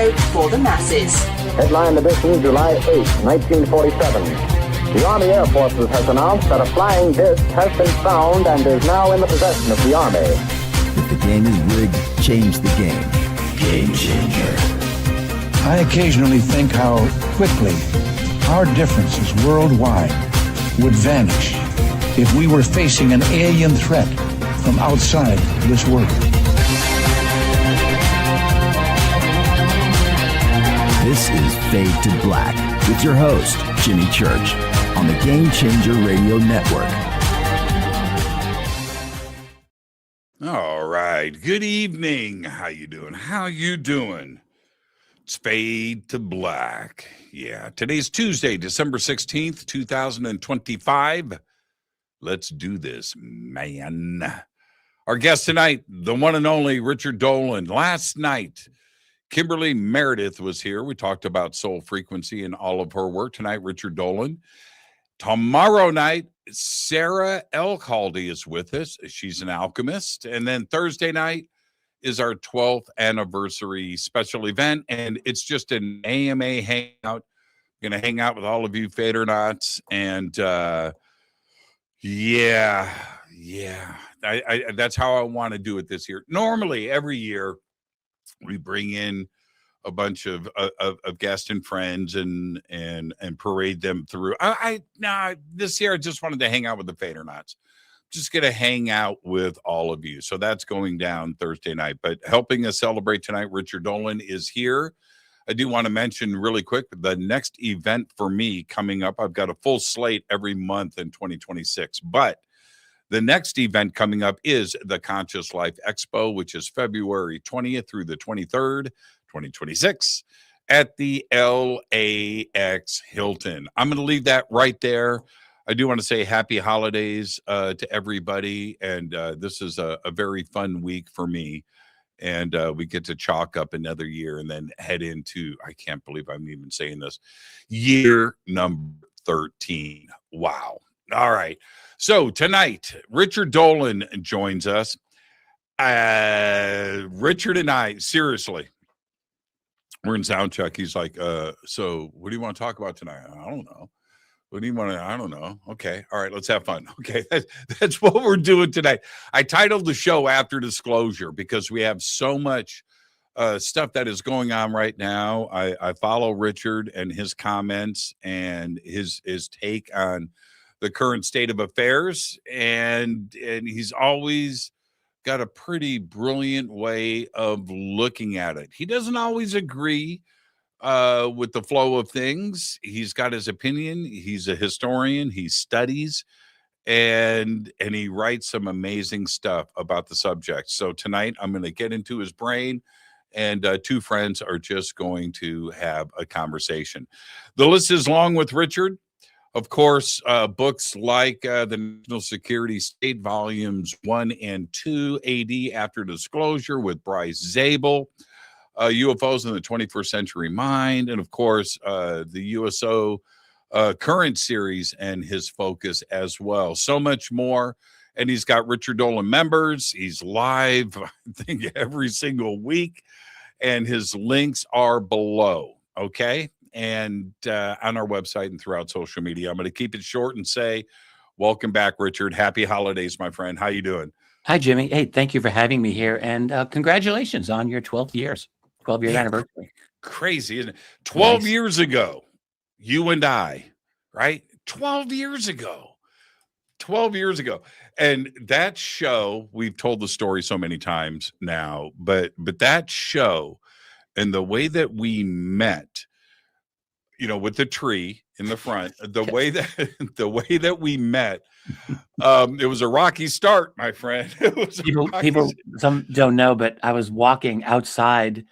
radio for the masses. Headline edition, July 8, 1947. The Army Air Forces has announced that a flying disc has been found and is now in the possession of the Army. If the game is rigged, change the game. Game changer. I occasionally think how quickly our differences worldwide would vanish if we were facing an alien threat from outside this world. This is Fade to Black with your host, Jimmy Church, on the Game Changer Radio Network. All right. Good evening. How you doing? It's Fade to Black. Yeah. Today's Tuesday, December 16th, 2025. Let's do this, man. Our guest tonight, the one and only Richard Dolan. Last night, Kimberly Meredith was here. We talked about Soul Frequency and all of her work. Tonight, Richard Dolan. Tomorrow night, Sarah Elkaldy is with us. She's an alchemist. And then Thursday night is our 12th anniversary special event. And it's just an AMA hangout. Going to hang out with all of you Fadernauts. And yeah. I that's how I want to do it this year. Normally, every year, we bring in a bunch of guests and friends and parade them through. This year I just wanted to hang out with the Fadernauts. Just gonna hang out with all of you. So that's going down Thursday night. But helping us celebrate tonight, Richard Dolan is here. I do want to mention really quick the next event for me coming up. I've got a full slate every month in 2026, but the next event coming up is the Conscious Life Expo, which is February 20th through the 23rd, 2026, at the LAX Hilton. I'm going to leave that right there. I do want to say happy holidays to everybody. And this is a very fun week for me. And we get to chalk up another year and then head into, I can't believe I'm even saying this, year number 13. Wow. All right. So tonight, Richard Dolan joins us. Richard and I, seriously, we're in sound check. He's like, so what do you want to talk about tonight? I don't know. What do you want to, I don't know. Okay. All right. Let's have fun. Okay. That's what we're doing tonight. I titled the show After Disclosure because we have so much stuff that is going on right now. I follow Richard and his comments and his take on the current state of affairs, and he's always got a pretty brilliant way of looking at it. He doesn't always agree with the flow of things. He's got his opinion. He's a historian. He studies, and he writes some amazing stuff about the subject. So tonight I'm going to get into his brain, and two friends are just going to have a conversation. The list is long with Richard. Of course, books like the National Security State Volumes 1 and 2, AD After Disclosure with Bryce Zabel, UFOs in the 21st Century Mind, and of course, the USO current series and his focus as well. So much more. And he's got Richard Dolan members. He's live, I think, every single week. And his links are below. Okay. And on our website and throughout social media. I'm going to keep it short and say, welcome back, Richard. Happy holidays, my friend. How you doing? Hi, Jimmy. Hey, thank you for having me here. And congratulations on your 12-year anniversary. Crazy, isn't it? 12 years ago, you and I, right? 12 years ago. 12 years ago. And that show, we've told the story so many times now, but that show and the way that we met, you know, with the tree in the front, the way that we met, it was a rocky start, my friend. People, some don't know, but I was walking outside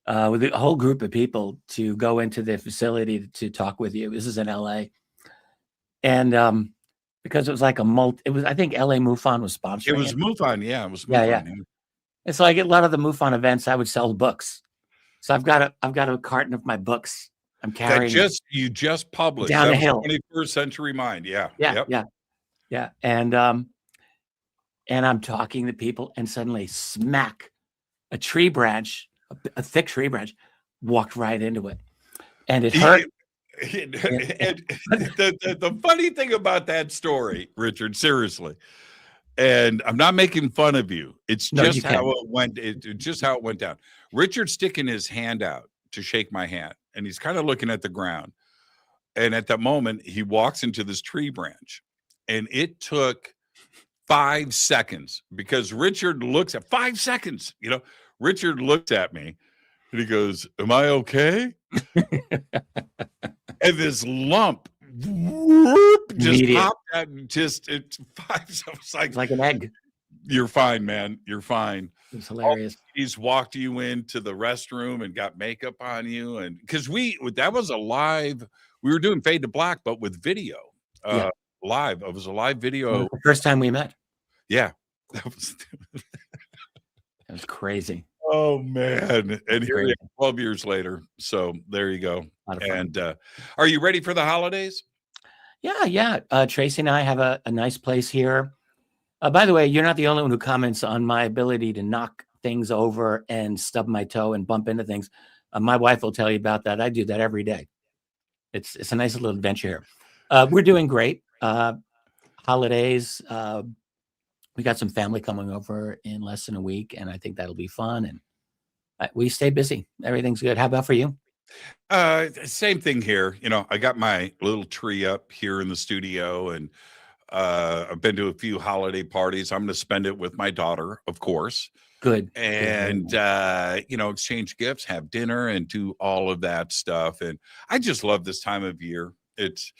with a whole group of people to go into the facility to talk with you. This is in LA. And because it was like I think LA MUFON was sponsoring it. Was MUFON, yeah. It was MUFON. Yeah. And so I get a lot of the MUFON events, I would sell books. So I've got a carton of my books. I'm carrying. You just published down the hill. 21st Century Mind. Yeah. Yeah. And I'm talking to people, and suddenly, smack, a tree branch, a thick tree branch, walked right into it, and it hurt. And the funny thing about that story, Richard, seriously, and I'm not making fun of you. It's No, just you how can't. it went. Just how it went down. Richard's sticking his hand out to shake my hand, and he's kind of looking at the ground. And at that moment, he walks into this tree branch, and it took 5 seconds because Richard looks at 5 seconds. Richard looked at me, and he goes, "Am I okay?" And this lump whoop, just Immediate. popped out and it's 5. So it's It's like an egg. you're fine, man. You're fine. It was hilarious. He's walked you into the restroom and got makeup on you. And because that was a live, we were doing Fade to Black, but with video. Yeah. Live. It was a live It video. was the first time we met. Yeah. That was It was crazy. Oh man. And here we Crazy. are 12 years later. So there you go. A lot of fun. And are you ready for the holidays? Yeah. Tracy and I have a nice place here. By the way, you're not the only one who comments on my ability to knock things over and stub my toe and bump into things. My wife will tell you about that. I do that every day. It's a nice little adventure here. We're doing great. Holidays. We got some family coming over in less than a week, and I think that'll be fun. And we stay busy. Everything's good. How about for you? Same thing here. I got my little tree up here in the studio, and I've been to a few holiday parties. I'm going to spend it with my daughter, of course. Good. And exchange gifts, have dinner, and do all of that stuff. And I just love this time of year. It's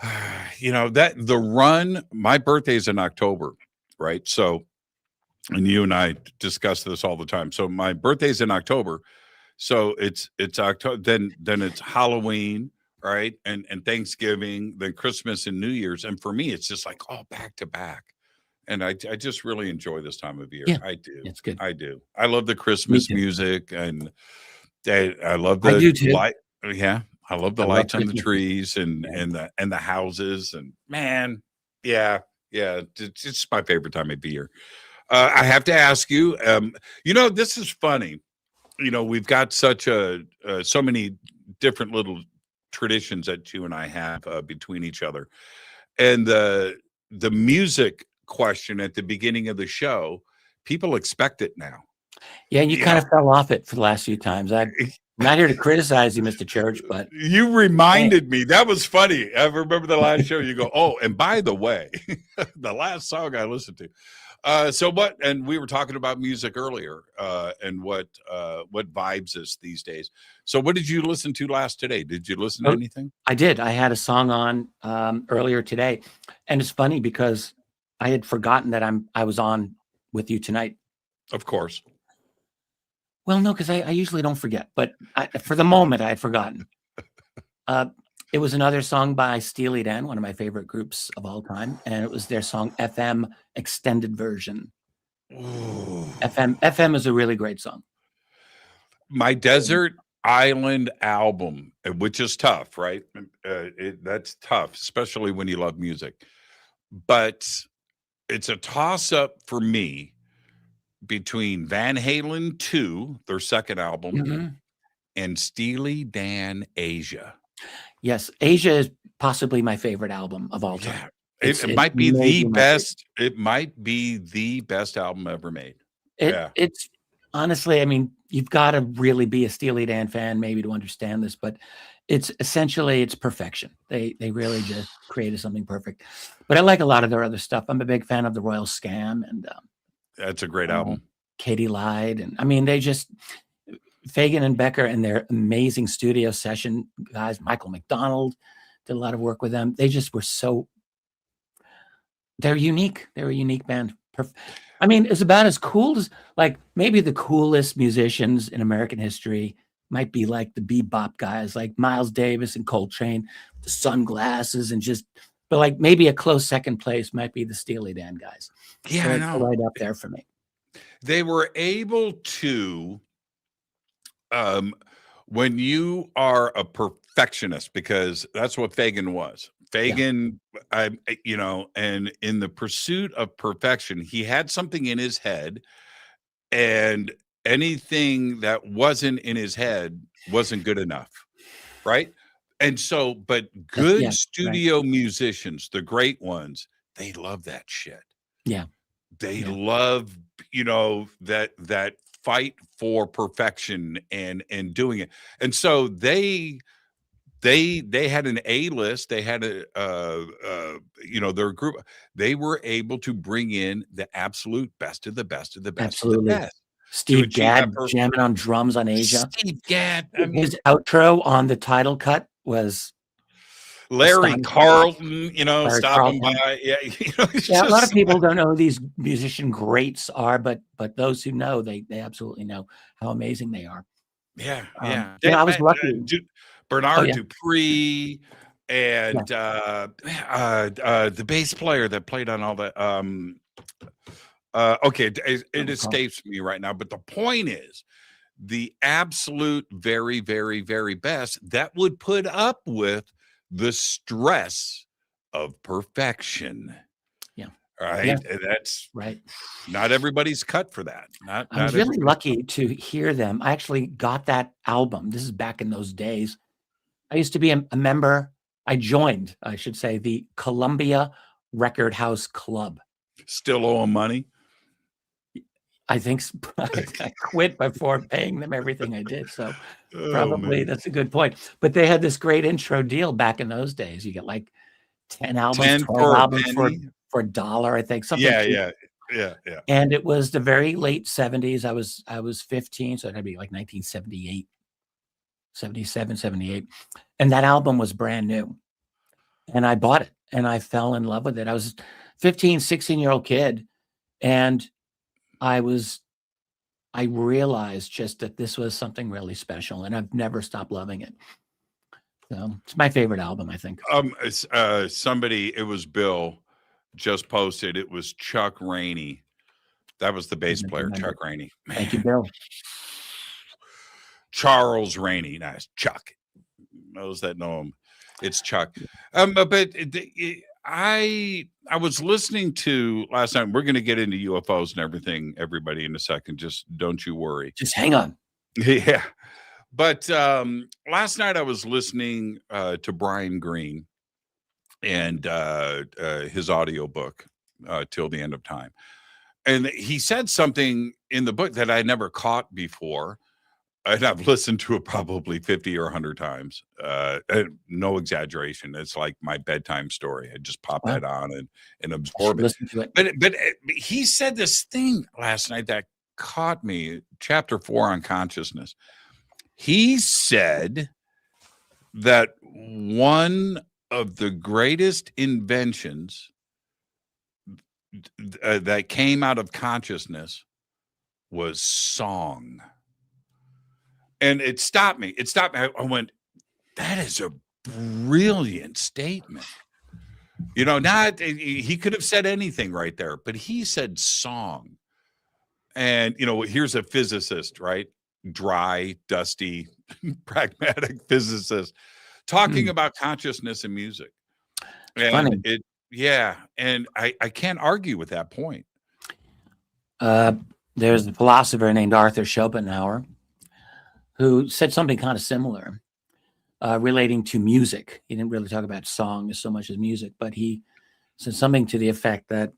that the run. My birthday's in October, right? So, and you and I discuss this all the time. So my birthday's in October. So it's October, then it's Halloween, right? And Thanksgiving, then Christmas and New Year's. And for me, it's just like all back to back. And I just really enjoy this time of year. Yeah, I do. it's good. I do. I love the Christmas too. music, and I love I the do too. light. Yeah, I love the I love lights on the Christmas. trees and Yeah. and the houses. And man, yeah, it's my favorite time of the year. I have to ask you. This is funny. We've got such so many different little traditions that you and I have between each other, and the music question at the beginning of the show, people expect it now. Yeah, you kind of fell off it for the last few times. I'm not here to criticize you, Mr. Church, but You reminded me. That was funny. I remember the last show. You go, oh, and by the way, the last song I listened to. And we were talking about music earlier, and what vibes us these days. So what did you listen to today? Did you listen to anything? I did. I had a song on earlier today, and it's funny because I had forgotten that I was on with you tonight. Of course. Well, no, because I usually don't forget, but for the moment I had forgotten. It was another song by Steely Dan, one of my favorite groups of all time, and it was their song FM extended version. Ooh. FM is a really great song. My Desert Island album, which is tough, right? That's tough, especially when you love music. But it's a toss-up for me between Van Halen 2, their second album, and Steely Dan Asia. Yes, Asia is possibly my favorite album of all time. Yeah. It might be the best. It might be the best album ever made. It's honestly, I mean, you've got to really be a Steely Dan fan maybe to understand this, but it's essentially perfection. They really just created something perfect. But I like a lot of their other stuff. I'm a big fan of the Royal Scam, and that's a great album. Katie Lied, and I mean, they just Fagan and Becker and their amazing studio session guys. Michael McDonald did a lot of work with them. They just were they're unique. They're a unique band. I mean, it's about as cool as, like, maybe the coolest musicians in American history might be like the bebop guys, like Miles Davis and Coltrane, the sunglasses but like maybe a close second place might be the Steely Dan guys. Yeah, I know. Right up there for me. They were able to, when you are a perfectionist, because that's what Fagan was. Fagan, and in the pursuit of perfection, he had something in his head, and anything that wasn't in his head wasn't good enough, right? And so, but good studio musicians, the great ones, they love that shit. Yeah. They love, that fight for perfection and doing it. And so they had an A list. They had their group. They were able to bring in the absolute best of the best of the best of the best. Steve Gadd jamming on drums on Asia. Steve Gadd. His outro on the title cut was Larry Carlton, Larry stopping Carlton. by. Yeah. A lot of people don't know who these musician greats are, but those who know, they absolutely know how amazing they are. Yeah. I was lucky. Bernard Dupree and the bass player that played on all that. Okay, it escapes me right now, but the point is, the absolute very, very, very best that would put up with the stress of perfection. Yeah. Right. Yeah. And that's right. Not everybody's cut for that. I was really lucky to hear them. I actually got that album. This is back in those days. I used to be a member. I joined, I should say, the Columbia Record House Club. Still owe them money? I think I quit before paying them everything I did. So probably that's a good point. But they had this great intro deal back in those days. You get like 10 albums, 12 albums for $1, I think. Something Yeah. And it was the very late 70s. I was 15, so it'd be like 1978, 77, 78. And that album was brand new. And I bought it and I fell in love with it. I was 15, 16-year-old kid. And I realized just that this was something really special, and I've never stopped loving it. So it's my favorite album, I think. It was Bill, just posted. It was Chuck Rainey. That was the bass player, Chuck Rainey. Man. Thank you, Bill. Charles Rainey. Nice. Chuck. Those that know him, it's Chuck. I was listening to last night. We're going to get into UFOs and everything, everybody, in a second. Just don't you worry. Just hang on. Yeah. But last night I was listening to Brian Greene and his audiobook, Till the End of Time. And he said something in the book that I never caught before. And I've listened to it probably 50 or 100 times. No exaggeration. It's like my bedtime story. I just pop that on and absorb it. Listen to it. But he said this thing last night that caught me, chapter 4 on consciousness. He said that one of the greatest inventions that came out of consciousness was song. And it stopped me. I went, that is a brilliant statement. He could have said anything right there, but he said song. And, here's a physicist, right? Dry, dusty, pragmatic physicist talking about consciousness and music. And and I can't argue with that point. There's a philosopher named Arthur Schopenhauer who said something kind of similar relating to music. He didn't really talk about song so much as music, but he said something to the effect that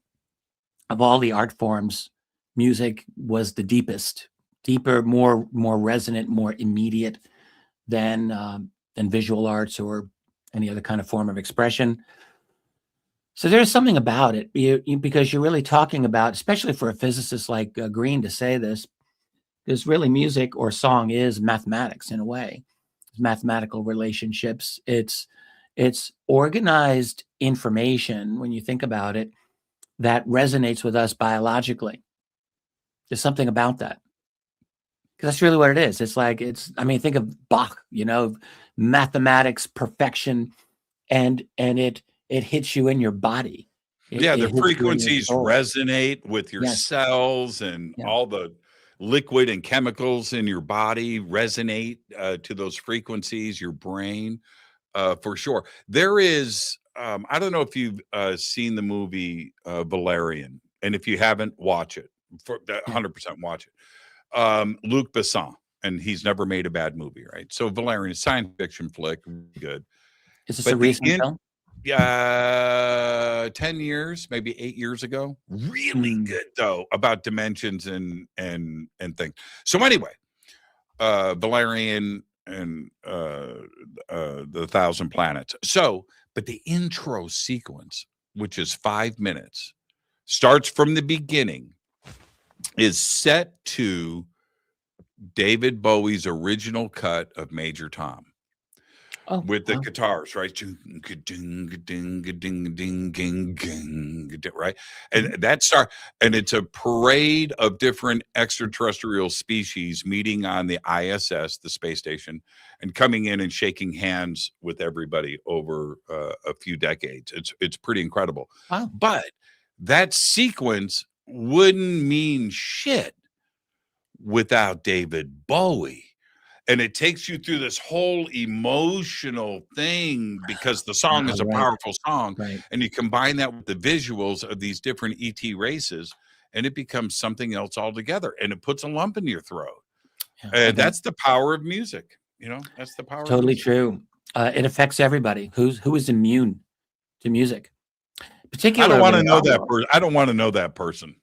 of all the art forms, music was the deeper, more resonant, more immediate than visual arts or any other kind of form of expression. So there's something about it because you're really talking about, especially for a physicist like Greene to say this, because really music or song is mathematics in a way. It's mathematical relationships. It's organized information, when you think about it, that resonates with us biologically. There's something about that. Because that's really what it is. Think of Bach, mathematics, perfection, and it hits you in your body. The frequencies resonate with your cells and all the liquid and chemicals in your body resonate to those frequencies, your brain, for sure. There is, I don't know if you've seen the movie Valerian, and if you haven't, watch it. 100% watch it. Luc Besson, and he's never made a bad movie, right? So Valerian, science fiction flick, really good. Is this But a recent film? 10 years, maybe 8 years ago. Really good though, about dimensions and things. So anyway, Valerian and the Thousand Planets. So, but the intro sequence, which is 5 minutes, starts from the beginning, is set to David Bowie's original cut of Major Tom. With the guitars, right? Right. And that start, and it's a parade of different extraterrestrial species meeting on the ISS, the space station, and coming in and shaking hands with everybody over a few decades. It's pretty incredible. Wow. But that sequence wouldn't mean shit without David Bowie. And it takes you through this whole emotional thing because the song is a powerful song. Right. And you combine that with the visuals of these different ET races, and it becomes something else altogether. And it puts a lump in your throat. And that's the power of music. You know, that's the power. Totally true. It affects everybody who is immune to music. Particularly, I don't want to know that person. I don't want to know that person.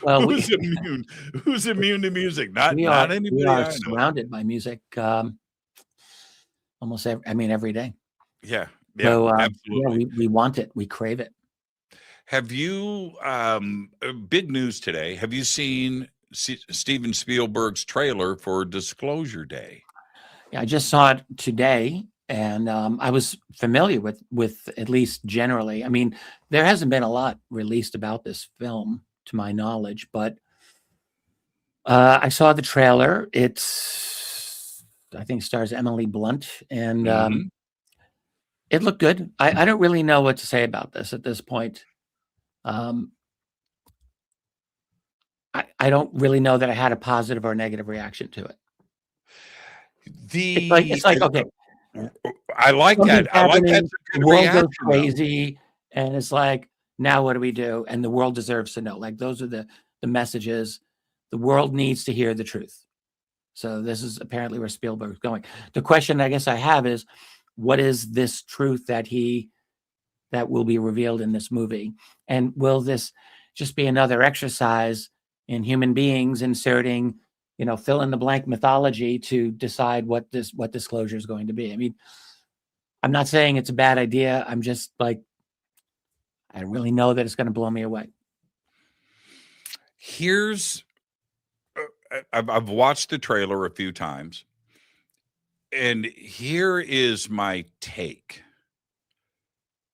Well, who's immune? Who's immune to music? Not anybody. We are surrounded by music almost every day. Yeah. So, absolutely. We want it. We crave it. Have you big news today? Have you seen Steven Spielberg's trailer for Disclosure Day? Yeah, I just saw it today, and I was familiar with at least generally. I mean, there hasn't been a lot released about this film, to my knowledge, but I saw the trailer. I think stars Emily Blunt, and it looked good. I don't really know what to say about this at this point. I don't really know that I had a positive or negative reaction to it. It's like okay, I like that. I like that. The world goes crazy, and it's like, now what do we do? And the world deserves to know. Like, those are the messages. The world needs to hear the truth. So this is apparently where Spielberg's going. The question I guess I have is, what is this truth that will be revealed in this movie? And will this just be another exercise in human beings inserting, fill in the blank mythology to decide what disclosure is going to be? I mean, I'm not saying it's a bad idea. I'm just like, I really know that it's going to blow me away. I've watched the trailer a few times, and here is my take.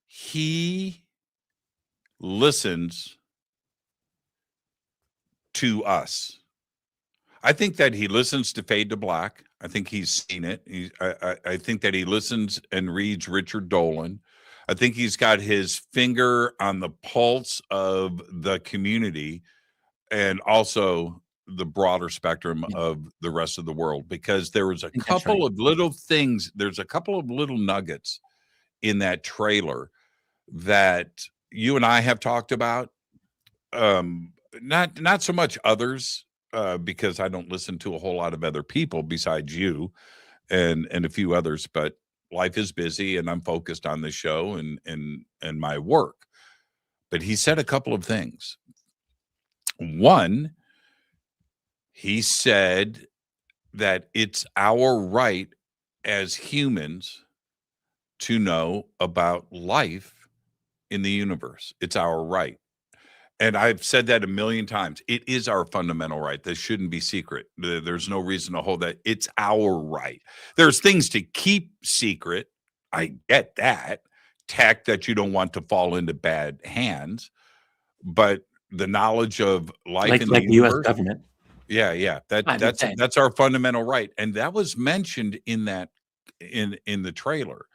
He listens to us. I think that he listens to Fade to Black. I think he's seen it. I think that he listens and reads Richard Dolan. I think he's got his finger on the pulse of the community and also the broader spectrum of the rest of the world, because there was a couple of little things. There's a couple of little nuggets in that trailer that you and I have talked about. Not so much others, because I don't listen to a whole lot of other people besides you and a few others, but life is busy and I'm focused on the show and my work. But he said a couple of things. One, he said that it's our right as humans to know about life in the universe. It's our right. And I've said that a million times. It is our fundamental right. This shouldn't be secret. There's no reason to hold that. It's our right. There's things to keep secret. I get that. Tech that you don't want to fall into bad hands. But the knowledge of life in the universe, U.S. government. Yeah. That's our fundamental right. And that was mentioned in that in the trailer.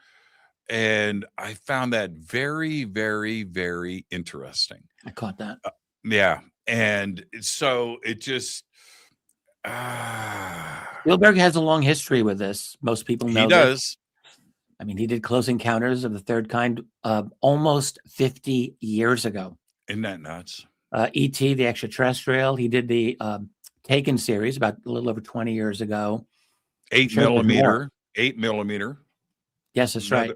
And I found that very, very, very interesting. I caught that. Yeah. And so it just Spielberg has a long history with this. Most people know he does. This. I mean, he did Close Encounters of the Third Kind almost 50 years ago. Isn't that nuts? E.T., the Extraterrestrial. He did the Taken series about a little over 20 years ago. 8mm. 8mm. Yes, that's right.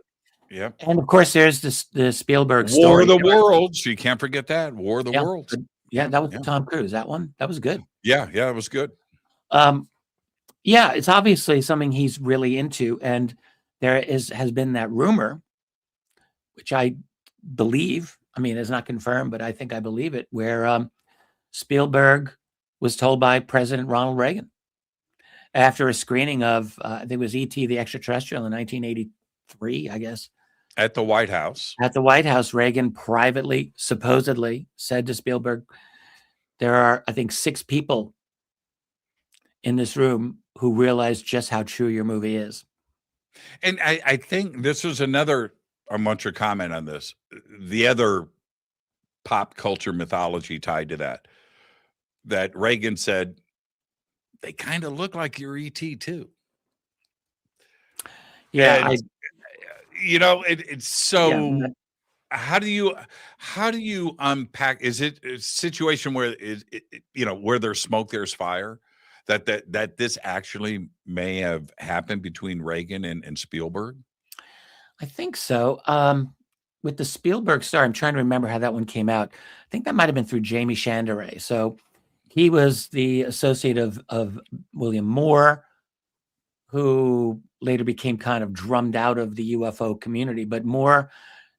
Yeah. And of course, there's the Spielberg War story. of the Worlds. You can't forget that. War of the Yeah, Worlds. yeah, that was Tom Cruise. That one, that was good. Yeah, it was good. Yeah, it's obviously something he's really into, and there has been that rumor, which I believe. I mean, it's not confirmed, but I think I believe it, where Spielberg was told by President Ronald Reagan after a screening of I think it was E.T. the Extraterrestrial in 1983, I guess. At the White House. At the White House, Reagan privately, supposedly, said to Spielberg, there are, I think, 6 people in this room who realize just how true your movie is. And I think this was another, I want your comment on this. The other pop culture mythology tied to that Reagan said, they kind of look like your ET too. Yeah. And, it's so, Yeah. how do you unpack, is it a situation where where there's smoke, there's fire? That this actually may have happened between Reagan and Spielberg? I think so. With the Spielberg story, I'm trying to remember how that one came out. I think that might have been through Jamie Chanderay. So he was the associate of William Moore, who later became kind of drummed out of the UFO community. But Moore,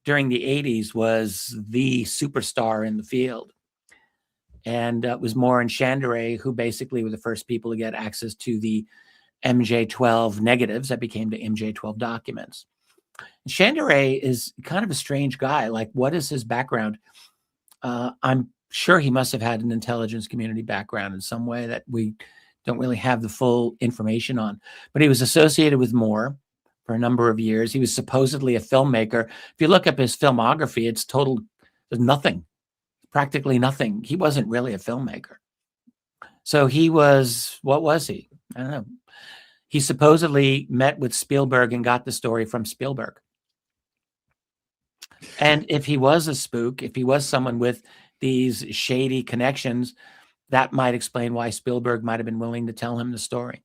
during the 80s, was the superstar in the field. And it was Moore and Chanderay who basically were the first people to get access to the MJ12 negatives that became the MJ12 documents. Chanderay is kind of a strange guy. Like, what is his background? I'm sure he must have had an intelligence community background in some way that we don't really have the full information on. But he was associated with Moore for a number of years. He was supposedly a filmmaker. If you look up his filmography, it's there's nothing. Practically nothing. He wasn't really a filmmaker. So he was, what was he? I don't know. He supposedly met with Spielberg and got the story from Spielberg. And if he was a spook, if he was someone with these shady connections, that might explain why Spielberg might have been willing to tell him the story.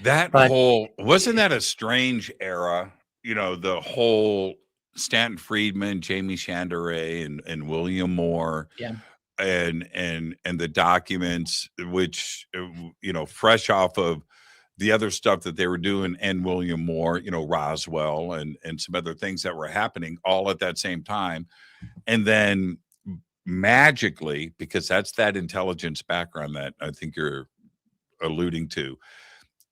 Wasn't that a strange era? The whole Stanton Friedman, Jamie Chanderay, and William Moore, and the documents, which fresh off of the other stuff that they were doing, and William Moore, Roswell, and some other things that were happening all at that same time, and then magically, because that's that intelligence background that I think you're alluding to,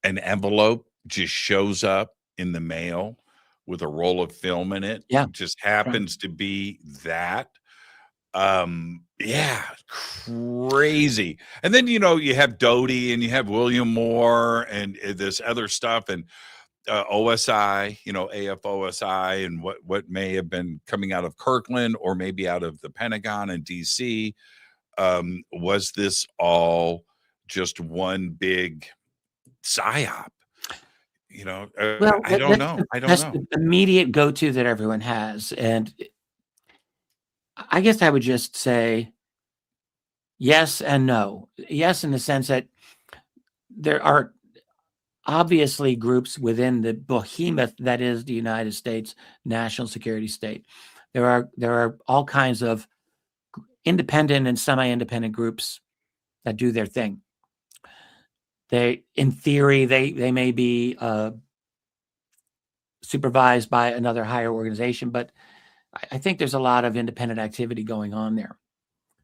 an envelope just shows up in the mail with a roll of film in it. Yeah. It just happens to be that. Crazy. And then, you have Doty and you have William Moore and this other stuff, and OSI, AFOSI, and what may have been coming out of Kirkland or maybe out of the Pentagon and DC. Was this all just one big psyop? Well, I don't know. That's the immediate go-to that everyone has. And I guess I would just say yes and no. Yes, in the sense that there are obviously groups within the behemoth that is the United States national security state. There are all kinds of independent and semi-independent groups that do their thing. In theory, they may be supervised by another higher organization, but I think there's a lot of independent activity going on there.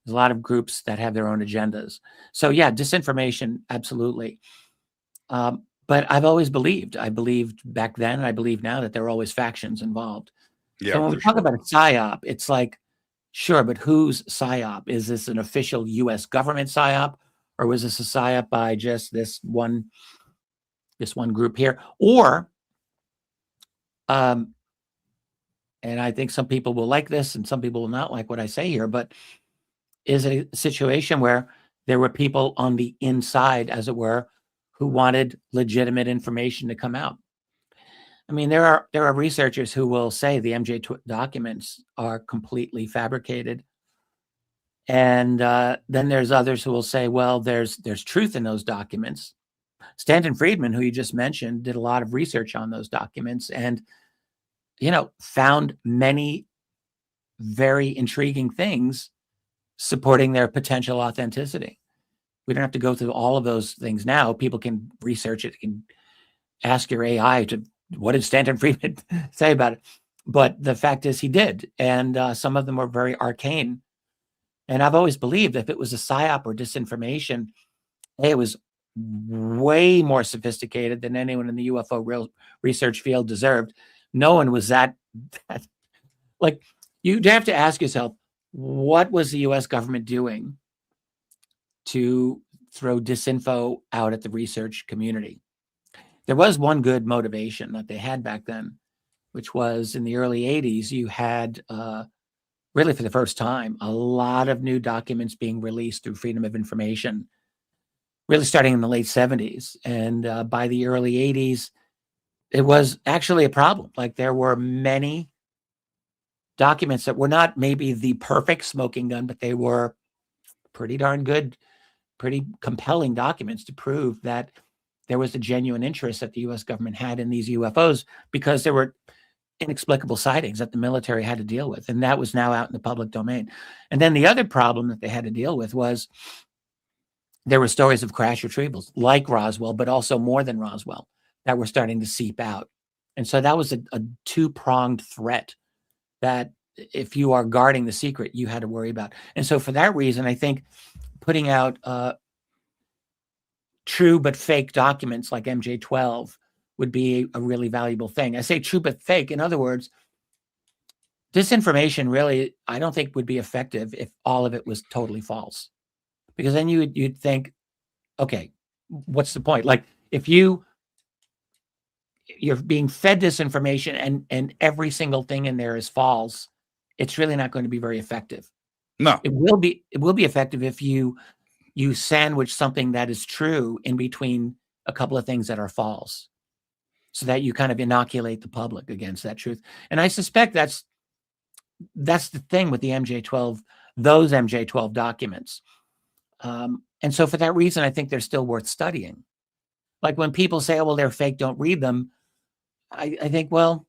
There's a lot of groups that have their own agendas. So yeah, disinformation, absolutely. But I believed back then, and I believe now, that there are always factions involved. Yeah, so when we talk about a PSYOP, it's like, sure, but whose PSYOP? Is this an official U.S. government PSYOP? Or was this a PSYOP by just this one group here? Or, and I think some people will like this and some people will not like what I say here, but is it a situation where there were people on the inside, as it were, who wanted legitimate information to come out? I mean, there are researchers who will say the MJ documents are completely fabricated And then there's others who will say, well, there's truth in those documents. Stanton Friedman, who you just mentioned, did a lot of research on those documents and, found many very intriguing things supporting their potential authenticity. We don't have to go through all of those things now. People can research it, can ask your AI what did Stanton Friedman say about it? But the fact is he did. And some of them were very arcane. And I've always believed if it was a psyop or disinformation, it was way more sophisticated than anyone in the UFO research field deserved. No one was that like, you'd have to ask yourself, what was the US government doing to throw disinfo out at the research community? There was one good motivation that they had back then, which was in the early 80s, you had really for the first time, a lot of new documents being released through Freedom of Information, really starting in the late 70s. And by the early 80s, it was actually a problem. Like there were many documents that were not maybe the perfect smoking gun, but they were pretty darn good, pretty compelling documents to prove that there was a genuine interest that the US government had in these UFOs because there were inexplicable sightings that the military had to deal with. And that was now out in the public domain. And then the other problem that they had to deal with was there were stories of crash retrievals like Roswell, but also more than Roswell that were starting to seep out. And so that was a two-pronged threat that if you are guarding the secret, you had to worry about. And so for that reason, I think putting out true but fake documents like MJ12 would be a really valuable thing. I say true but fake. In other words, disinformation really, I don't think would be effective if all of it was totally false. Because then you'd think, okay, what's the point? Like if you're being fed disinformation and every single thing in there is false, it's really not going to be very effective. No. It will be effective if you sandwich something that is true in between a couple of things that are false, so that you kind of inoculate the public against that truth. And I suspect that's the thing with the MJ12, those MJ12 documents. And so for that reason, I think they're still worth studying. Like when people say, oh, well, they're fake, don't read them. I think, well,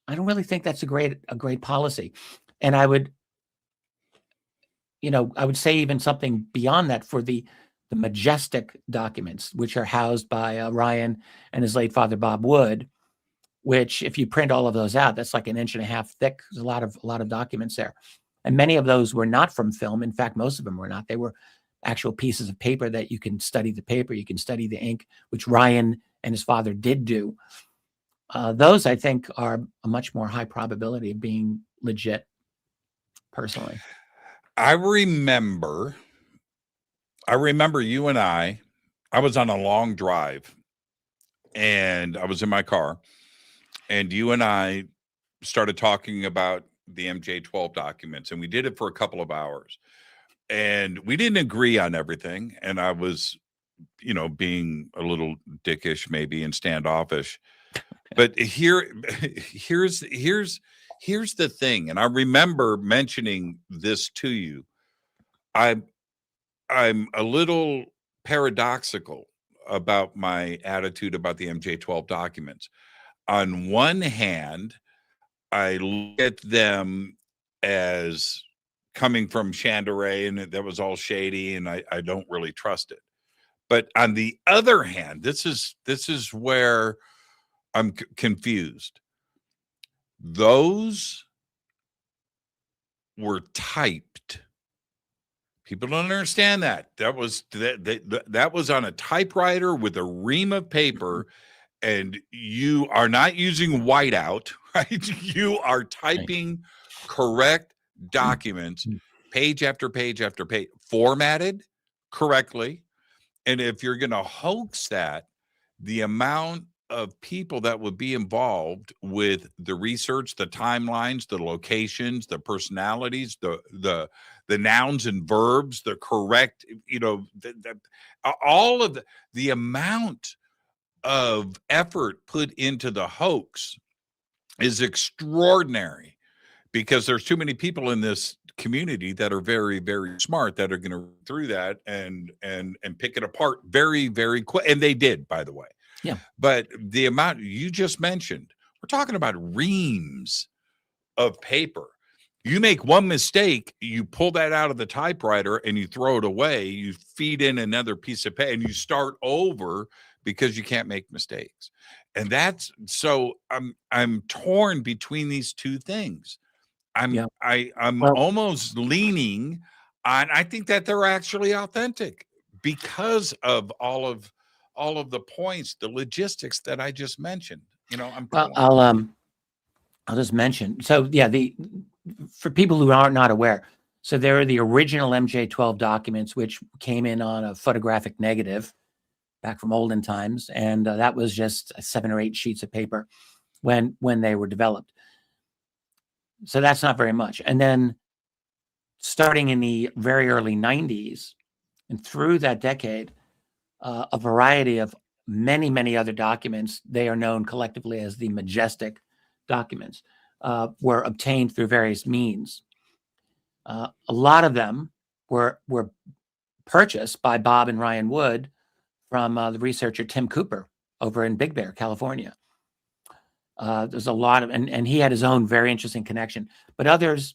I don't really think that's a great policy. And I would say even something beyond that for the majestic documents, which are housed by Ryan and his late father, Bob Wood, which if you print all of those out, that's like 1.5 inches thick. There's a lot of documents there. And many of those were not from film. In fact, most of them were not. They were actual pieces of paper that you can study the paper, you can study the ink, which Ryan and his father did do. Those, I think, are a much more high probability of being legit, personally. I remember you and I was on a long drive and I was in my car and you and I started talking about the MJ12 documents and we did it for a couple of hours and we didn't agree on everything. And I was, being a little dickish maybe and standoffish, but here's the thing. And I remember mentioning this to you. I'm a little paradoxical about my attitude about the MJ12 documents. On one hand, I look at them as coming from Chandray and that was all shady and I don't really trust it. But on the other hand, this is where I'm confused. Those were typed. People don't understand that. That was on a typewriter with a ream of paper, and you are not using whiteout, right? You are typing correct documents, page after page after page, formatted correctly. And if you're going to hoax that, the amount of people that would be involved with the research, the timelines, the locations, the personalities, the nouns and verbs, the correct, all of the amount of effort put into the hoax is extraordinary because there's too many people in this community that are very, very smart that are going to read through that and pick it apart very, very quick. And they did, by the way. Yeah. But the amount you just mentioned, we're talking about reams of paper. You make one mistake, you pull that out of the typewriter and you throw it away. You feed in another piece of paper and you start over because you can't make mistakes. And that's so I'm torn between these two things. I'm Well, almost leaning on, I think that they're actually authentic because of all of the points, the logistics that I just mentioned. You know, I'll just mention. So yeah, for people who are not aware, so there are the original MJ12 documents, which came in on a photographic negative back from olden times, and that was just 7 or 8 sheets of paper when they were developed. So that's not very much. And then starting in the very early 90s and through that decade, a variety of many other documents, they are known collectively as the majestic documents, were obtained through various means. A lot of them were purchased by Bob and Ryan Wood from the researcher Tim Cooper over in Big Bear, California. There's a lot of, and he had his own very interesting connection. But others,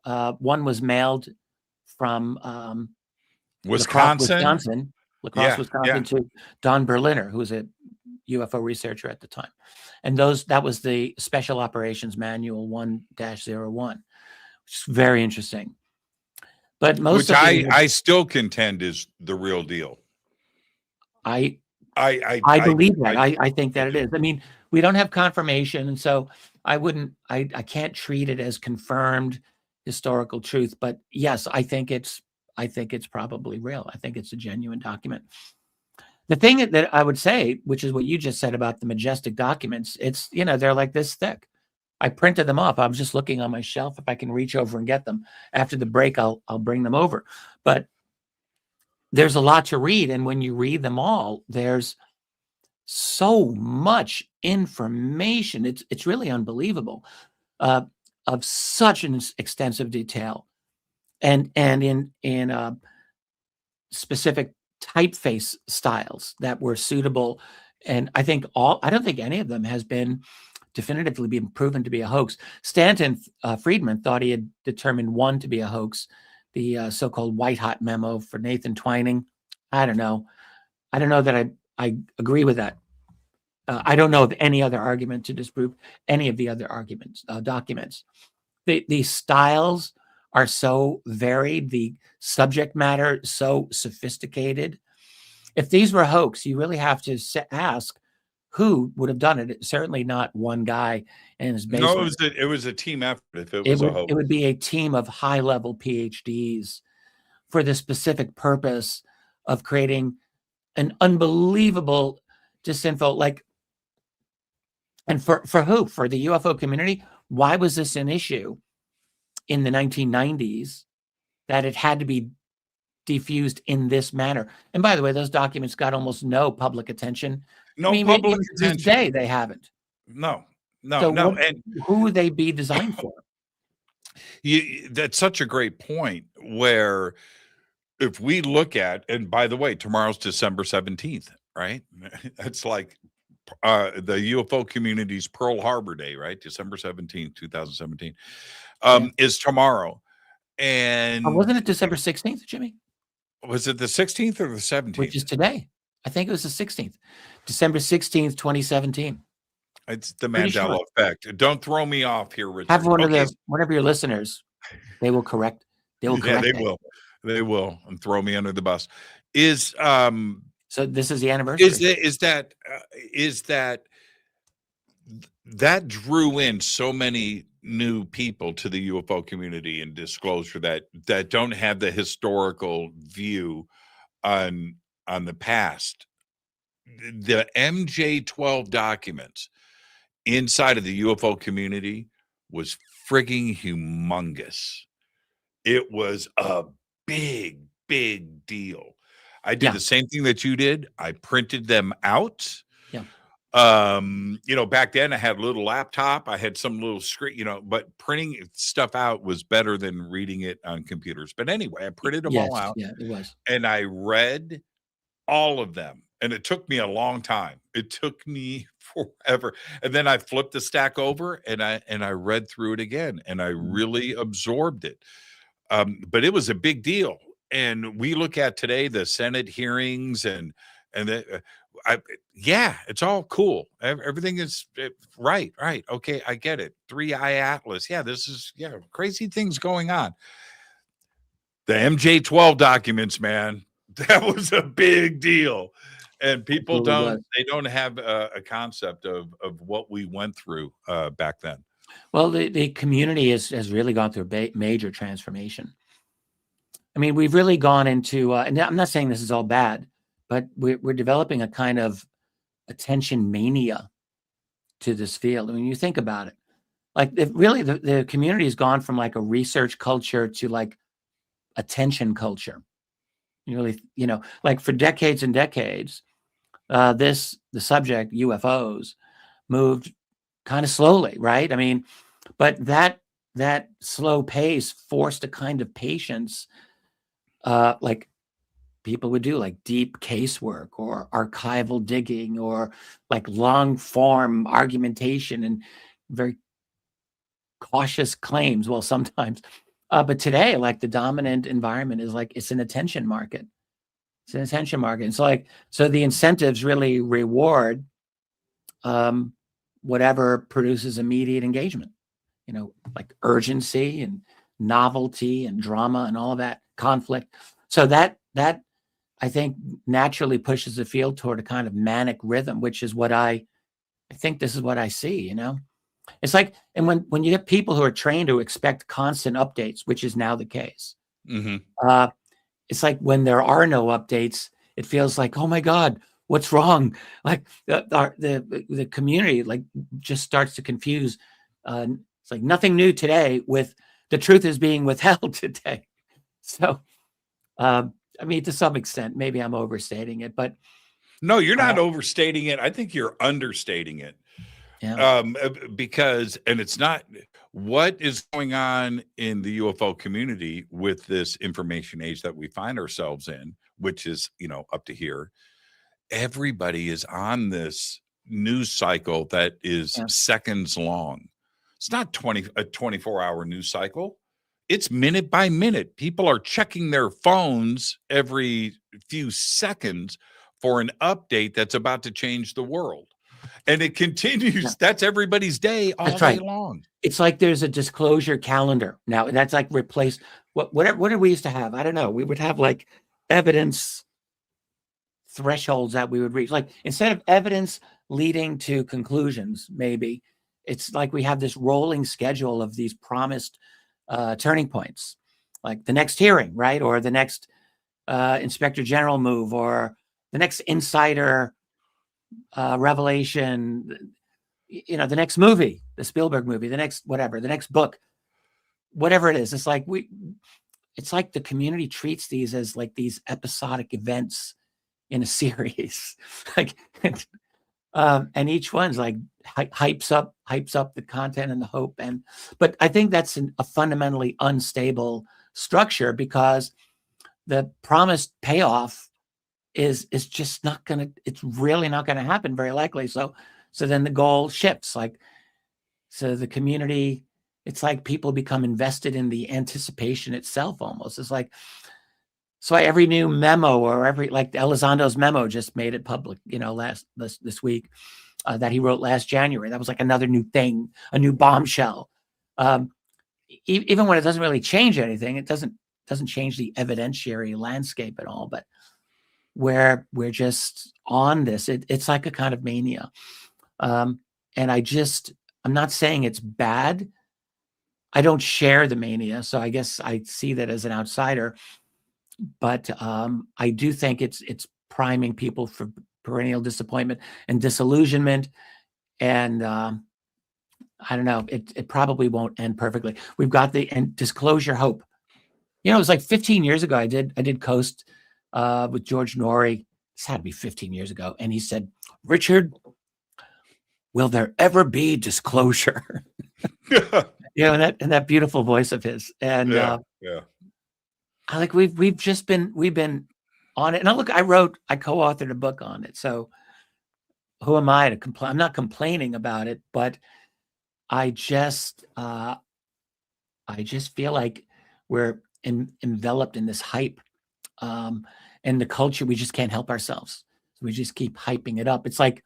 one was mailed from Wisconsin. La Crosse, Wisconsin, to Don Berliner, who was a UFO researcher at the time. And that was the Special Operations Manual 1-01, which is very interesting. But most which of I still contend is the real deal. I believe that. I think that it is. I mean, we don't have confirmation, and so I can't treat it as confirmed historical truth. But yes, I think it's probably real. I think it's a genuine document. The thing that I would say, which is what you just said about the majestic documents, it's, they're like this thick. I printed them off. I'm just looking on my shelf. If I can reach over and get them after the break, I'll bring them over. But there's a lot to read. And when you read them all, there's so much information. It's really unbelievable, of such an extensive detail, and in specific typeface styles that were suitable. And I don't think any of them has been definitively been proven to be a hoax. Stanton Friedman thought he had determined one to be a hoax, the so-called white hot memo for Nathan Twining. I don't know that I agree with that. I don't know of any other argument to disprove any of the other documents. The styles are so varied, the subject matter so sophisticated. If these were a hoax, you really have to ask who would have done it. It's certainly not one guy in his basement. No, it was a team effort. If it was a hoax, it would be a team of high-level PhDs for the specific purpose of creating an unbelievable disinfo. And for who? For the UFO community? Why was this an issue in the 1990s that it had to be diffused in this manner? And by the way, those documents got almost no public attention. Public attention. Today they haven't. No. And who would they be designed for? That's such a great point, where if we look at, and by the way, tomorrow's December 17th, right? That's like the UFO community's Pearl Harbor Day, right? December 17th, 2017, is tomorrow. And wasn't it December 16th, Jimmy? Was it the 16th or the 17th? Which is today. I think it was the 16th. December 16th, 2017. It's the Mandela effect. Don't throw me off here, Richard. Have one of your listeners. They will correct. They will correct. Yeah, they will. They will, and throw me under the bus. So this is the anniversary. Is that drew in so many new people to the UFO community and disclosure that don't have the historical view on the past. The MJ12 documents inside of the UFO community was frigging humongous. It was a big deal. I did the same thing that you did. I printed them out. Yeah. Back then I had a little laptop, I had some little screen, but printing stuff out was better than reading it on computers. But anyway, I printed them all out. Yeah, it was. And I read all of them. And it took me a long time. It took me forever. And then I flipped the stack over and I read through it again, and I really absorbed it. But it was a big deal. And we look at today the Senate hearings and it's all cool. Everything is right. Okay, I get it. 3-Eye Atlas. Yeah, this is crazy things going on. The MJ-12 documents, man, that was a big deal. And people don't have a concept of what we went through back then. Well, the community has really gone through a major transformation. I mean, we've really gone into, and I'm not saying this is all bad, but we're developing a kind of attention mania to this field. I mean, you think about it, like the community has gone from like a research culture to like attention culture. Like for decades and decades, the subject UFOs moved kind of slowly, right? I mean, but that slow pace forced a kind of patience, like people would do, like deep casework or archival digging or like long form argumentation and very cautious claims. Well, sometimes, but today, like the dominant environment is like it's an attention market. It's an attention market. And so the incentives really reward whatever produces immediate engagement, like urgency and novelty and drama and all of that conflict. So that I think naturally pushes the field toward a kind of manic rhythm, which is what I think this is what I see, It's like, and when you get people who are trained to expect constant updates, which is now the case, it's like when there are no updates, it feels like, oh my God, what's wrong? Like the community like just starts to confuse. It's like nothing new today with the truth is being withheld today. So, I mean, to some extent, maybe I'm overstating it, but no, you're not overstating it. I think you're understating it. Yeah. Because, and it's not what is going on in the UFO community with this information age that we find ourselves in, which is, up to here. Everybody is on this news cycle that is seconds long. It's not a 24-hour news cycle. It's minute by minute. People are checking their phones every few seconds for an update that's about to change the world. And it continues. Yeah. That's everybody's day all day long. It's like there's a disclosure calendar now. That's like replaced. What did we used to have? I don't know. We would have like evidence thresholds that we would reach. Like instead of evidence leading to conclusions, maybe it's like we have this rolling schedule of these promised turning points, like the next hearing, right? Or the next inspector general move, or the next insider revelation, the next movie, the Spielberg movie, the next whatever, the next book, whatever it is. It's like the community treats these as like these episodic events in a series, like, and each one's like hypes up the content and the hope. But I think that's a fundamentally unstable structure, because the promised payoff is just not gonna. It's really not gonna happen, very likely. So then the goal shifts. Like, so the community, it's like people become invested in the anticipation itself. Almost, it's like, so every new memo or like Elizondo's memo just made it public, this week, that he wrote last January. That was like another new thing, a new bombshell. Even when it doesn't really change anything, it doesn't change the evidentiary landscape at all. But where we're just on this, it's like a kind of mania. And I'm not saying it's bad. I don't share the mania, so I guess I see that as an outsider. But I do think it's priming people for perennial disappointment and disillusionment. And I don't know, it probably won't end perfectly. We've got the disclosure hope. It was like 15 years ago. I did Coast with George Norrie. This had to be 15 years ago. And he said, Richard, will there ever be disclosure? And that beautiful voice of his. And yeah. I like we've been on it. And I co-authored a book on it. So who am I to complain? I'm not complaining about it, but I just feel like we're enveloped in this hype, and the culture. We just can't help ourselves. So we just keep hyping it up. It's like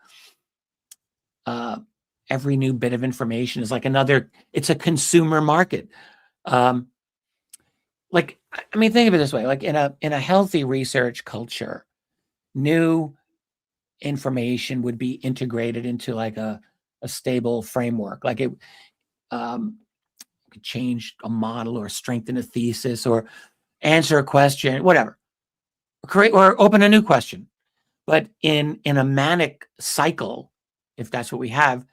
every new bit of information is like it's a consumer market. Think of it this way, like in a healthy research culture, new information would be integrated into like a stable framework. Like it could change a model or strengthen a thesis or answer a question, whatever, create or open a new question. But in a manic cycle, if that's what we have,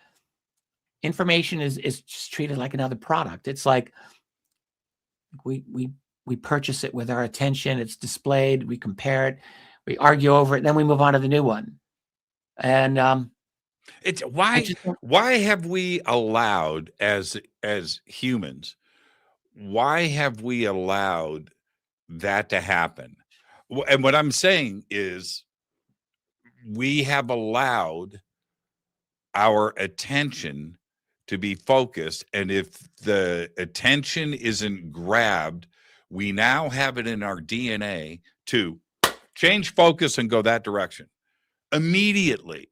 information is just treated like another product. It's like we purchase it with our attention. It's displayed. We compare it. We argue over it. Then we move on to the new one. And it's why have we allowed as humans? Why have we allowed that to happen? And what I'm saying is, we have allowed our attention to be focused, and if the attention isn't grabbed, we now have it in our DNA to change focus and go that direction immediately.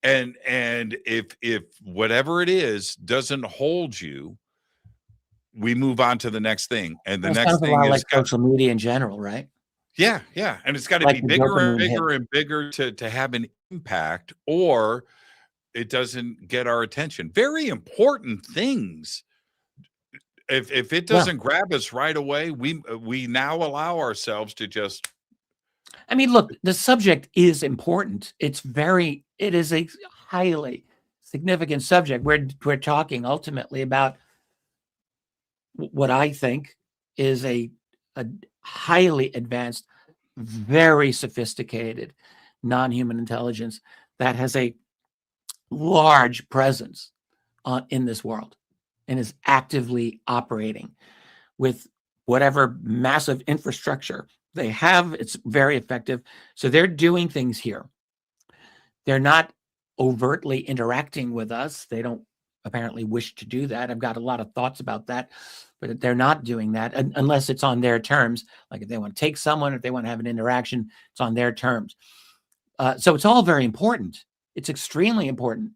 And if whatever it is doesn't hold you, we move on to the next thing. And the next thing is like social media in general, right? Yeah. And it's got to be bigger and bigger and bigger to have an impact, or it doesn't get our attention. Very important things. If it doesn't grab us right away, we now allow ourselves to just. I mean, look, the subject is important. It is a highly significant subject. We're talking ultimately about what I think is a highly advanced, very sophisticated non-human intelligence that has a large presence in this world and is actively operating with whatever massive infrastructure they have. It's very effective. So they're doing things here. They're not overtly interacting with us. They don't apparently wish to do that. I've got a lot of thoughts about that, but they're not doing that unless it's on their terms. Like if they want to take someone, if they want to have an interaction, it's on their terms. So it's all very important. It's extremely important.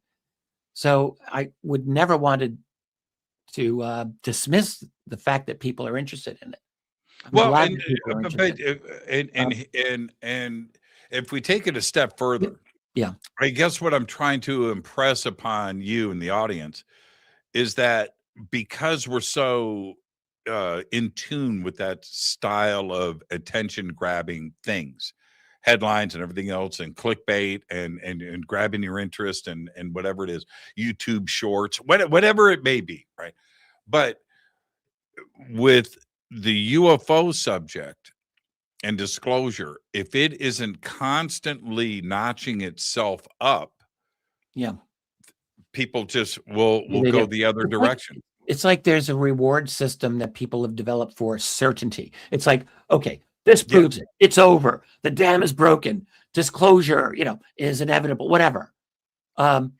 So I would never want to dismiss the fact that people are interested in it. And if we take it a step further, I guess what I'm trying to impress upon you and the audience is that because we're so in tune with that style of attention grabbing things, headlines and everything else, and clickbait and grabbing your interest and whatever it is, YouTube shorts, whatever it may be, right? But with the UFO subject and disclosure, if it isn't constantly notching itself up, people just will go the other direction. It's like there's a reward system that people have developed for certainty. It's like, okay, this proves it. It's over. The dam is broken. Disclosure, is inevitable, whatever. And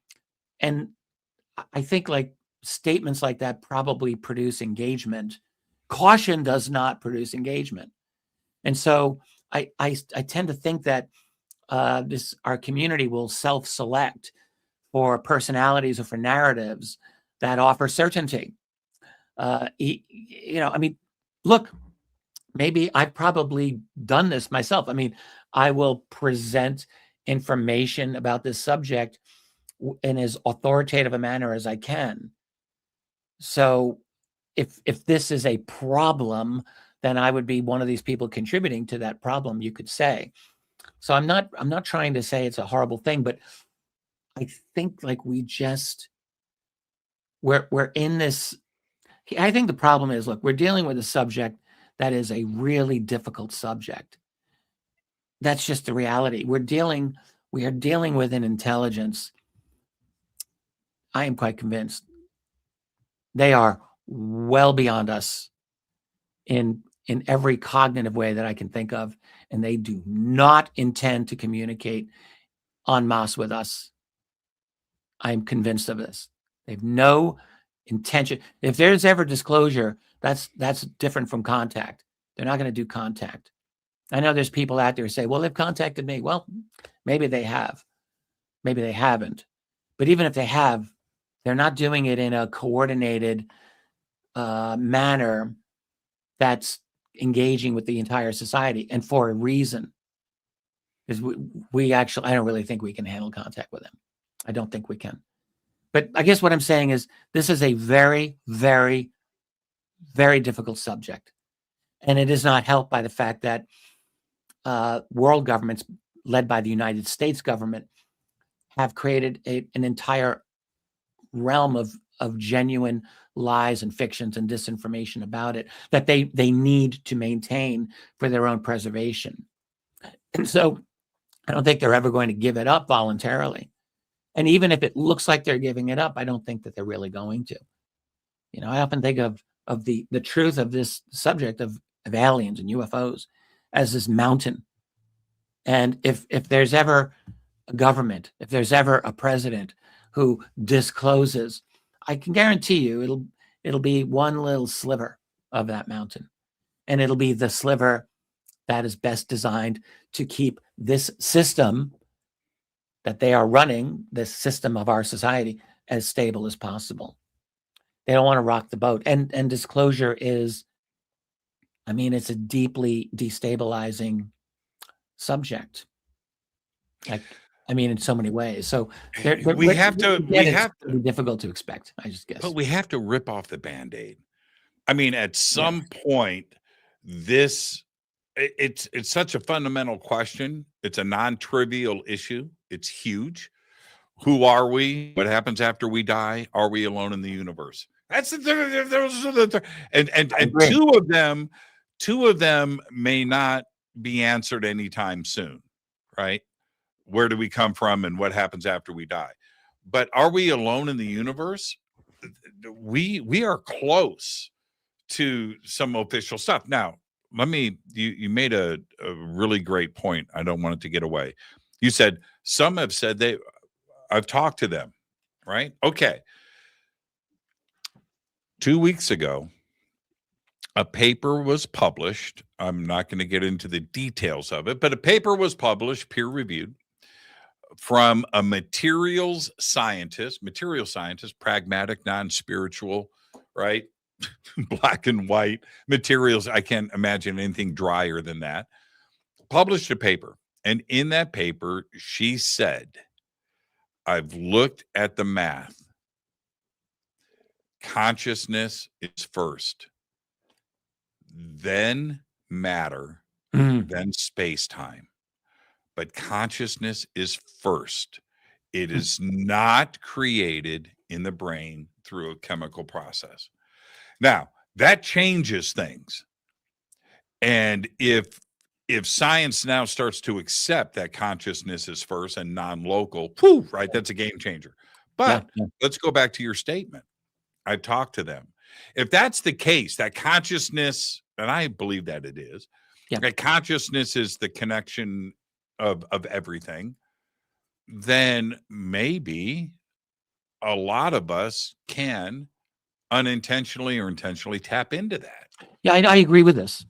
I think like statements like that probably produce engagement. Caution does not produce engagement. And so I tend to think that our community will self-select for personalities or for narratives that offer certainty. Look, maybe I've probably done this myself. I mean, I will present information about this subject in as authoritative a manner as I can. So if this is a problem, then I would be one of these people contributing to that problem, you could say. So I'm not trying to say it's a horrible thing, but I think like we're in this. I think the problem is, look, we're dealing with a subject that is a really difficult subject. That's just the reality. We are dealing with an intelligence I am quite convinced they are well beyond us in every cognitive way that I can think of, and they do not intend to communicate en masse with us. I am convinced of this. They have no intention. If there's ever disclosure, that's different from contact. They're not going to do contact. I know there's people out there who say, well, they've contacted me. Well, maybe they have. Maybe they haven't. But even if they have, they're not doing it in a coordinated manner that's engaging with the entire society, and for a reason. Because we actually, I don't really think we can handle contact with them. I don't think we can. But I guess what I'm saying is this is a very, very, very difficult subject. And it is not helped by the fact that world governments, led by the United States government, have created an entire realm of genuine lies and fictions and disinformation about it that they need to maintain for their own preservation. And so I don't think they're ever going to give it up voluntarily. And even if it looks like they're giving it up, I don't think that they're really going to. You know, I often think of the truth of this subject of aliens and UFOs as this mountain. And if there's ever a government, if there's ever a president who discloses, I can guarantee you it'll be one little sliver of that mountain. And it'll be the sliver that is best designed to keep this system that they are running, this system of our society, as stable as possible. They don't want to rock the boat. And disclosure is, I mean, it's a deeply destabilizing subject. Like, I mean, in so many ways. So we have to be difficult to expect, I just guess. But we have to rip off the Band-Aid. I mean, at some point, it's such a fundamental question. It's a non-trivial issue. It's huge. Who are we? What happens after we die? Are we alone in the universe? That's the and two of them may not be answered anytime soon, right? Where do we come from and what happens after we die? But are we alone in the universe? We are close to some official stuff. Now, you made a really great point. I don't want it to get away. You said some have said I've talked to them, right? Okay. 2 weeks ago, a paper was published. I'm not going to get into the details of it, but a paper was published, peer reviewed, from a material scientist, pragmatic, non-spiritual, right? Black and white materials. I can't imagine anything drier than that. Published a paper. And in that paper, she said, I've looked at the math. Consciousness is first, then matter, then space-time. But consciousness is first. It is not created in the brain through a chemical process. Now, that changes things. And if science now starts to accept that consciousness is first and non-local, right, that's a game changer. But let's go back to your statement. I've talked to them. If that's the case, that consciousness, and I believe that it is, that consciousness is the connection of everything, then maybe a lot of us can unintentionally or intentionally tap into that. Yeah, I agree with this.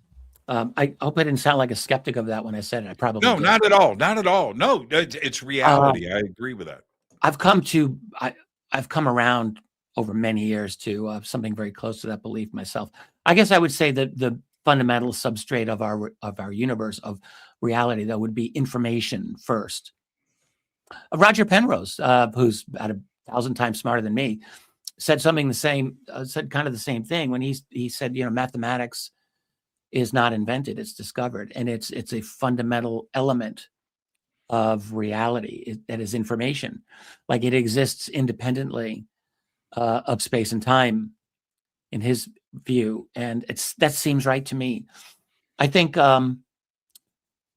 I hope I didn't sound like a skeptic of that when I said it. I probably no, did. not at all. Not at all. No, it's reality. I agree with that. I've come around over many years to something very close to that belief myself. I guess I would say that the fundamental substrate of our universe of reality, though, would be information first. Roger Penrose, who's about 1,000 times smarter than me, said something said kind of the same thing when he said, mathematics is not invented, it's discovered, and it's a fundamental element of reality that is information. Like, it exists independently of space and time, in his view, and that seems right to me. I think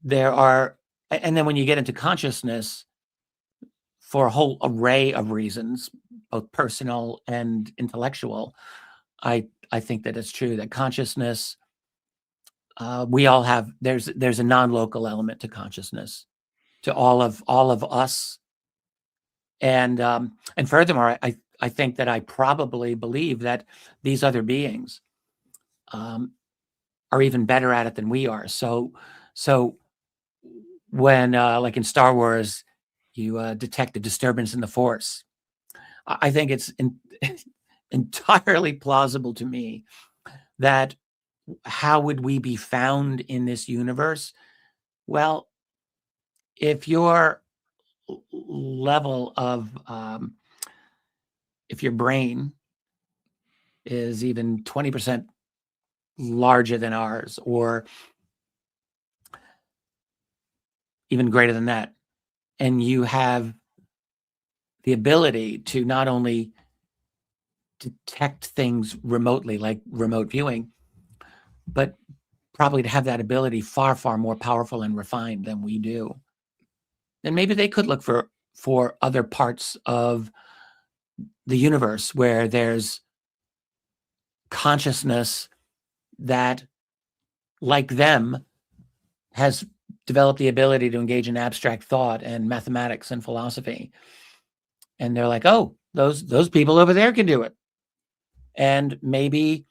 there are, and then when you get into consciousness, for a whole array of reasons, both personal and intellectual, I think that it's true that consciousness, we all have, there's a non-local element to consciousness, to all of us. And furthermore, I think that I probably believe that these other beings are even better at it than we are. So when, like in Star Wars, you detect a disturbance in the Force, I think it's entirely plausible to me that how would we be found in this universe? Well, if your level of, if your brain is even 20% larger than ours, or even greater than that, and you have the ability to not only detect things remotely, like remote viewing, but probably to have that ability far, far more powerful and refined than we do, then maybe they could look for other parts of the universe where there's consciousness that, like them, has developed the ability to engage in abstract thought and mathematics and philosophy. And they're like, oh, those people over there can do it. And maybe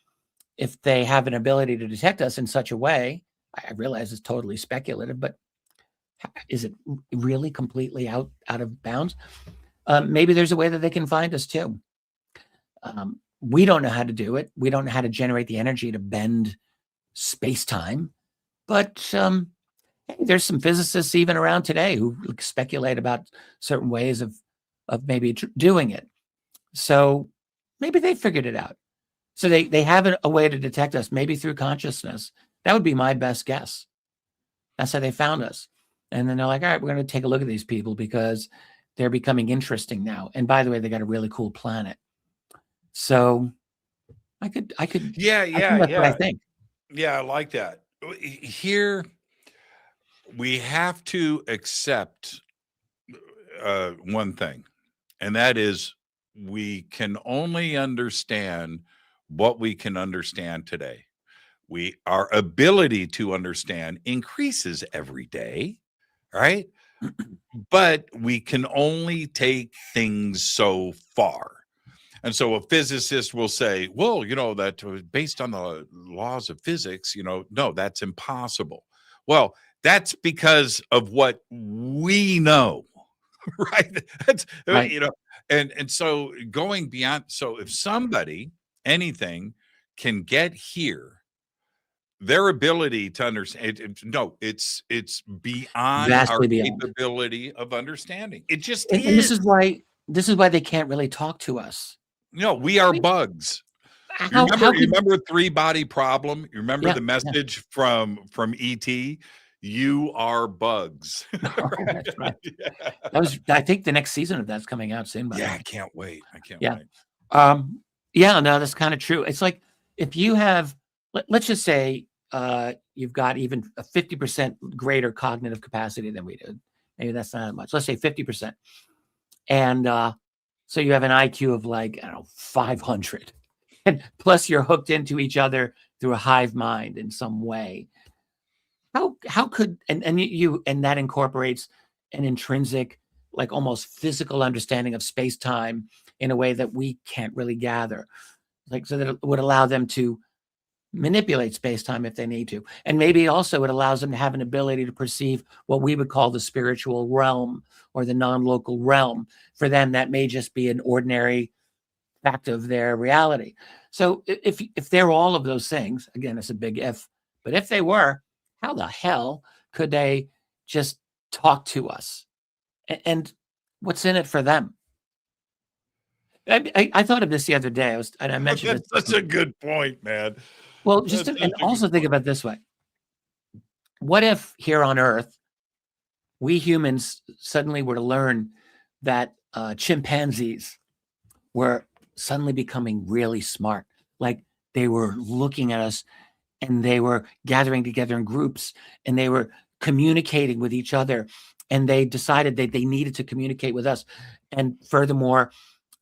if they have an ability to detect us in such a way, I realize it's totally speculative, but is it really completely out of bounds? Maybe there's a way that they can find us too. We don't know how to do it. We don't know how to generate the energy to bend space-time. But there's some physicists even around today who speculate about certain ways of maybe doing it. So maybe they figured it out. So they have a way to detect us, maybe through consciousness. That would be my best guess. That's how they found us. And then they're like, all right, we're going to take a look at these people because they're becoming interesting now. And by the way, they got a really cool planet. So I could. Yeah. That's what I think. Yeah, I like that. Here, we have to accept one thing, and that is we can only understand what we can understand today. Our ability to understand increases every day, right? But we can only take things so far. And so a physicist will say, well, that based on the laws of physics, no, that's impossible. Well, that's because of what we know, right? That's, Right. And so going beyond, so if anything can get here, their ability to understand, it's beyond Vastly our beyond. capability of understanding. It just And is. this is why they can't really talk to us. No, we are bugs. You remember Three-Body Problem? You remember the message from ET? You are bugs. Oh, that's right. Yeah. I think the next season of that's coming out soon. I can't wait. Wait. No, that's kind of true. It's like if you have, let's just say you've got even a 50% greater cognitive capacity than we do. Maybe that's not much. Let's say 50%. And so you have an IQ of 500. And plus you're hooked into each other through a hive mind in some way. How could, and that incorporates an intrinsic, almost physical understanding of space-time in a way that we can't really gather. So that it would allow them to manipulate space-time if they need to. And maybe also it allows them to have an ability to perceive what we would call the spiritual realm or the non-local realm. For them, that may just be an ordinary fact of their reality. So if they're all of those things, again, it's a big if, but if they were, how the hell could they just talk to us? And what's in it for them? I thought of this the other day. I mentioned that's such a good point, man. Well, and also think about it this way. What if here on Earth, we humans suddenly were to learn that chimpanzees were suddenly becoming really smart? Like they were looking at us and they were gathering together in groups and they were communicating with each other, and they decided that they needed to communicate with us. And furthermore,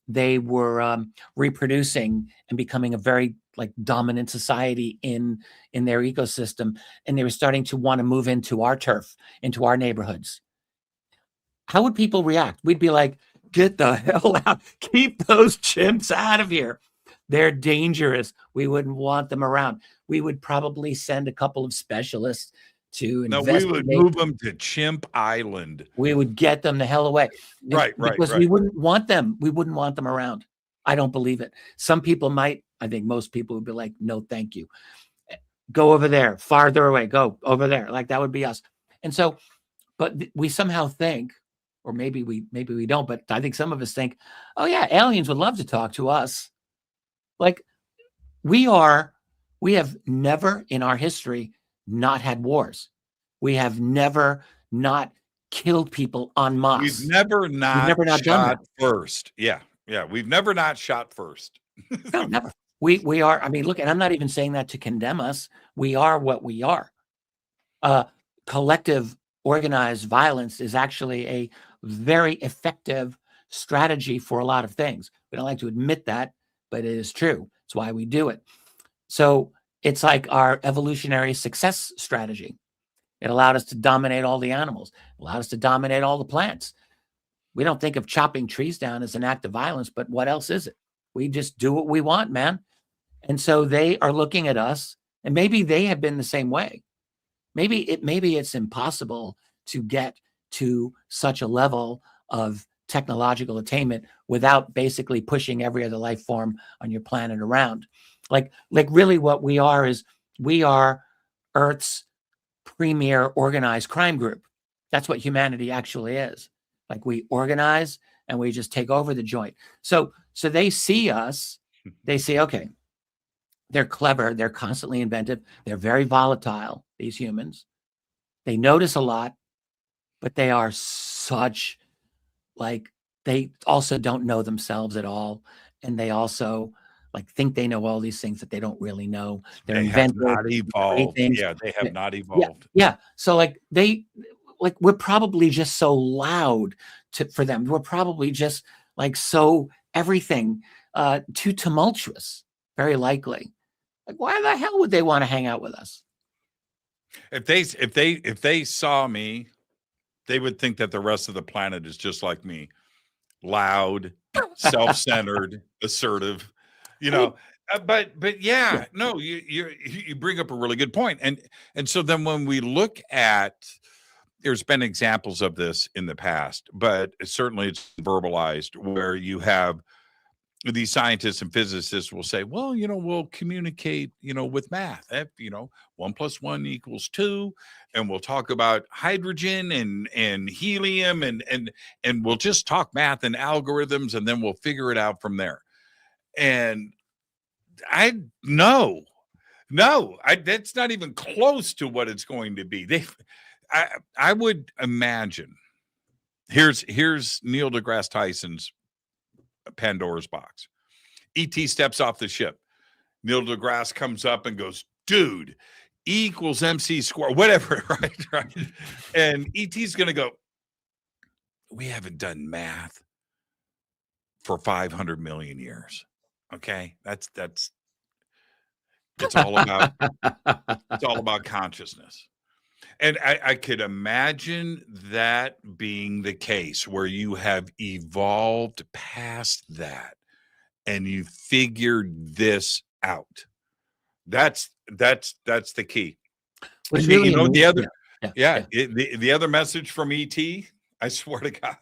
they were reproducing and becoming a very like dominant society in their ecosystem, and they were starting to want to move into our turf, into our neighborhoods. How would people react? We'd be like, get the hell out, keep those chimps out of here, they're dangerous, we wouldn't want them around. We would probably send a couple of specialists to investigate. We would move them to Chimp Island. We would get them the hell away. Right. Because we wouldn't want them. We wouldn't want them around. I don't believe it. Some people might. I think most people would be like, no, thank you. Go over there, farther away, go over there. Like that would be us. And so, but we somehow think, or maybe we don't, but I think some of us think, oh yeah, aliens would love to talk to us. Like we have never in our history not had wars. We have never not killed people en masse. We've never not shot first. Yeah. We've never not shot first. No, never. We are. I mean, look, and I'm not even saying that to condemn us. We are what we are. Collective organized violence is actually a very effective strategy for a lot of things. We don't like to admit that, but it is true. It's why we do it. So it's like our evolutionary success strategy. It allowed us to dominate all the animals, allowed us to dominate all the plants. We don't think of chopping trees down as an act of violence, but what else is it? We just do what we want, man. And so they are looking at us, and maybe they have been the same way. Maybe it's impossible to get to such a level of technological attainment without basically pushing every other life form on your planet around. Like really what we are is we are Earth's premier organized crime group. That's what humanity actually is. Like we organize and we just take over the joint. So they see us, they say, okay, they're clever, they're constantly inventive, they're very volatile, these humans. They notice a lot, but they are such, like, they also don't know themselves at all. And they also like think they know all these things that they don't really know. They're inventive. Have not evolved. Yeah, they have not evolved. Yeah. So we're probably just so loud for them. We're probably just like so everything too tumultuous, very likely. Like, why the hell would they want to hang out with us? If they saw me, they would think that the rest of the planet is just like me. Loud, self-centered, assertive, but yeah, no, you bring up a really good point. And so then when we look at, there's been examples of this in the past, but certainly it's verbalized where you have these scientists and physicists will say, well, we'll communicate, with math, 1 + 1 = 2. And we'll talk about hydrogen and helium and we'll just talk math and algorithms, and then we'll figure it out from there. And that's not even close to what it's going to be. I would imagine, here's Neil deGrasse Tyson's Pandora's box. E.T. steps off the ship. Neil deGrasse comes up and goes, dude, E = mc², whatever, right? And E.T.'s going to go, we haven't done math for 500 million years. Okay? It's all about it's all about consciousness. And I could imagine that being the case where you have evolved past that and you figured this out. That's the key. Really the other, the other message from ET, I swear to God,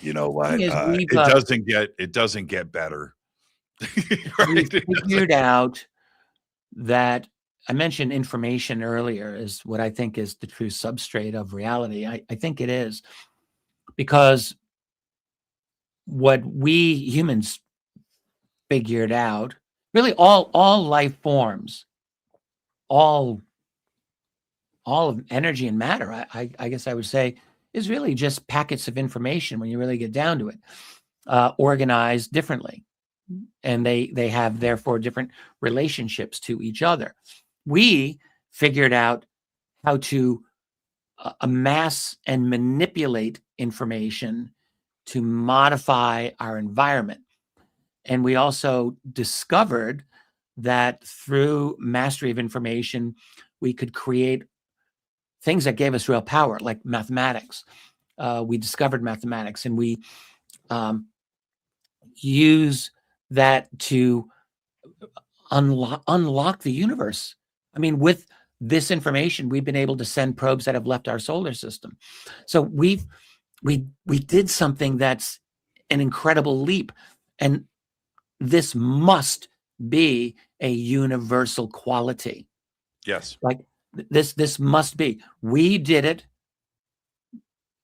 you know what? It doesn't get better. Right? We figured out that, I mentioned information earlier is what I think is the true substrate of reality. I think it is, because what we humans figured out, really all life forms, all of energy and matter, I guess I would say, is really just packets of information when you really get down to it, organized differently. And they have therefore different relationships to each other. We figured out how to amass and manipulate information to modify our environment. And we also discovered that through mastery of information, we could create things that gave us real power, like mathematics. We discovered mathematics, and we use that to unlock the universe. I mean, with this information, we've been able to send probes that have left our solar system. So we did something that's an incredible leap, and this must be a universal quality. Yes. Like this must be. We did it.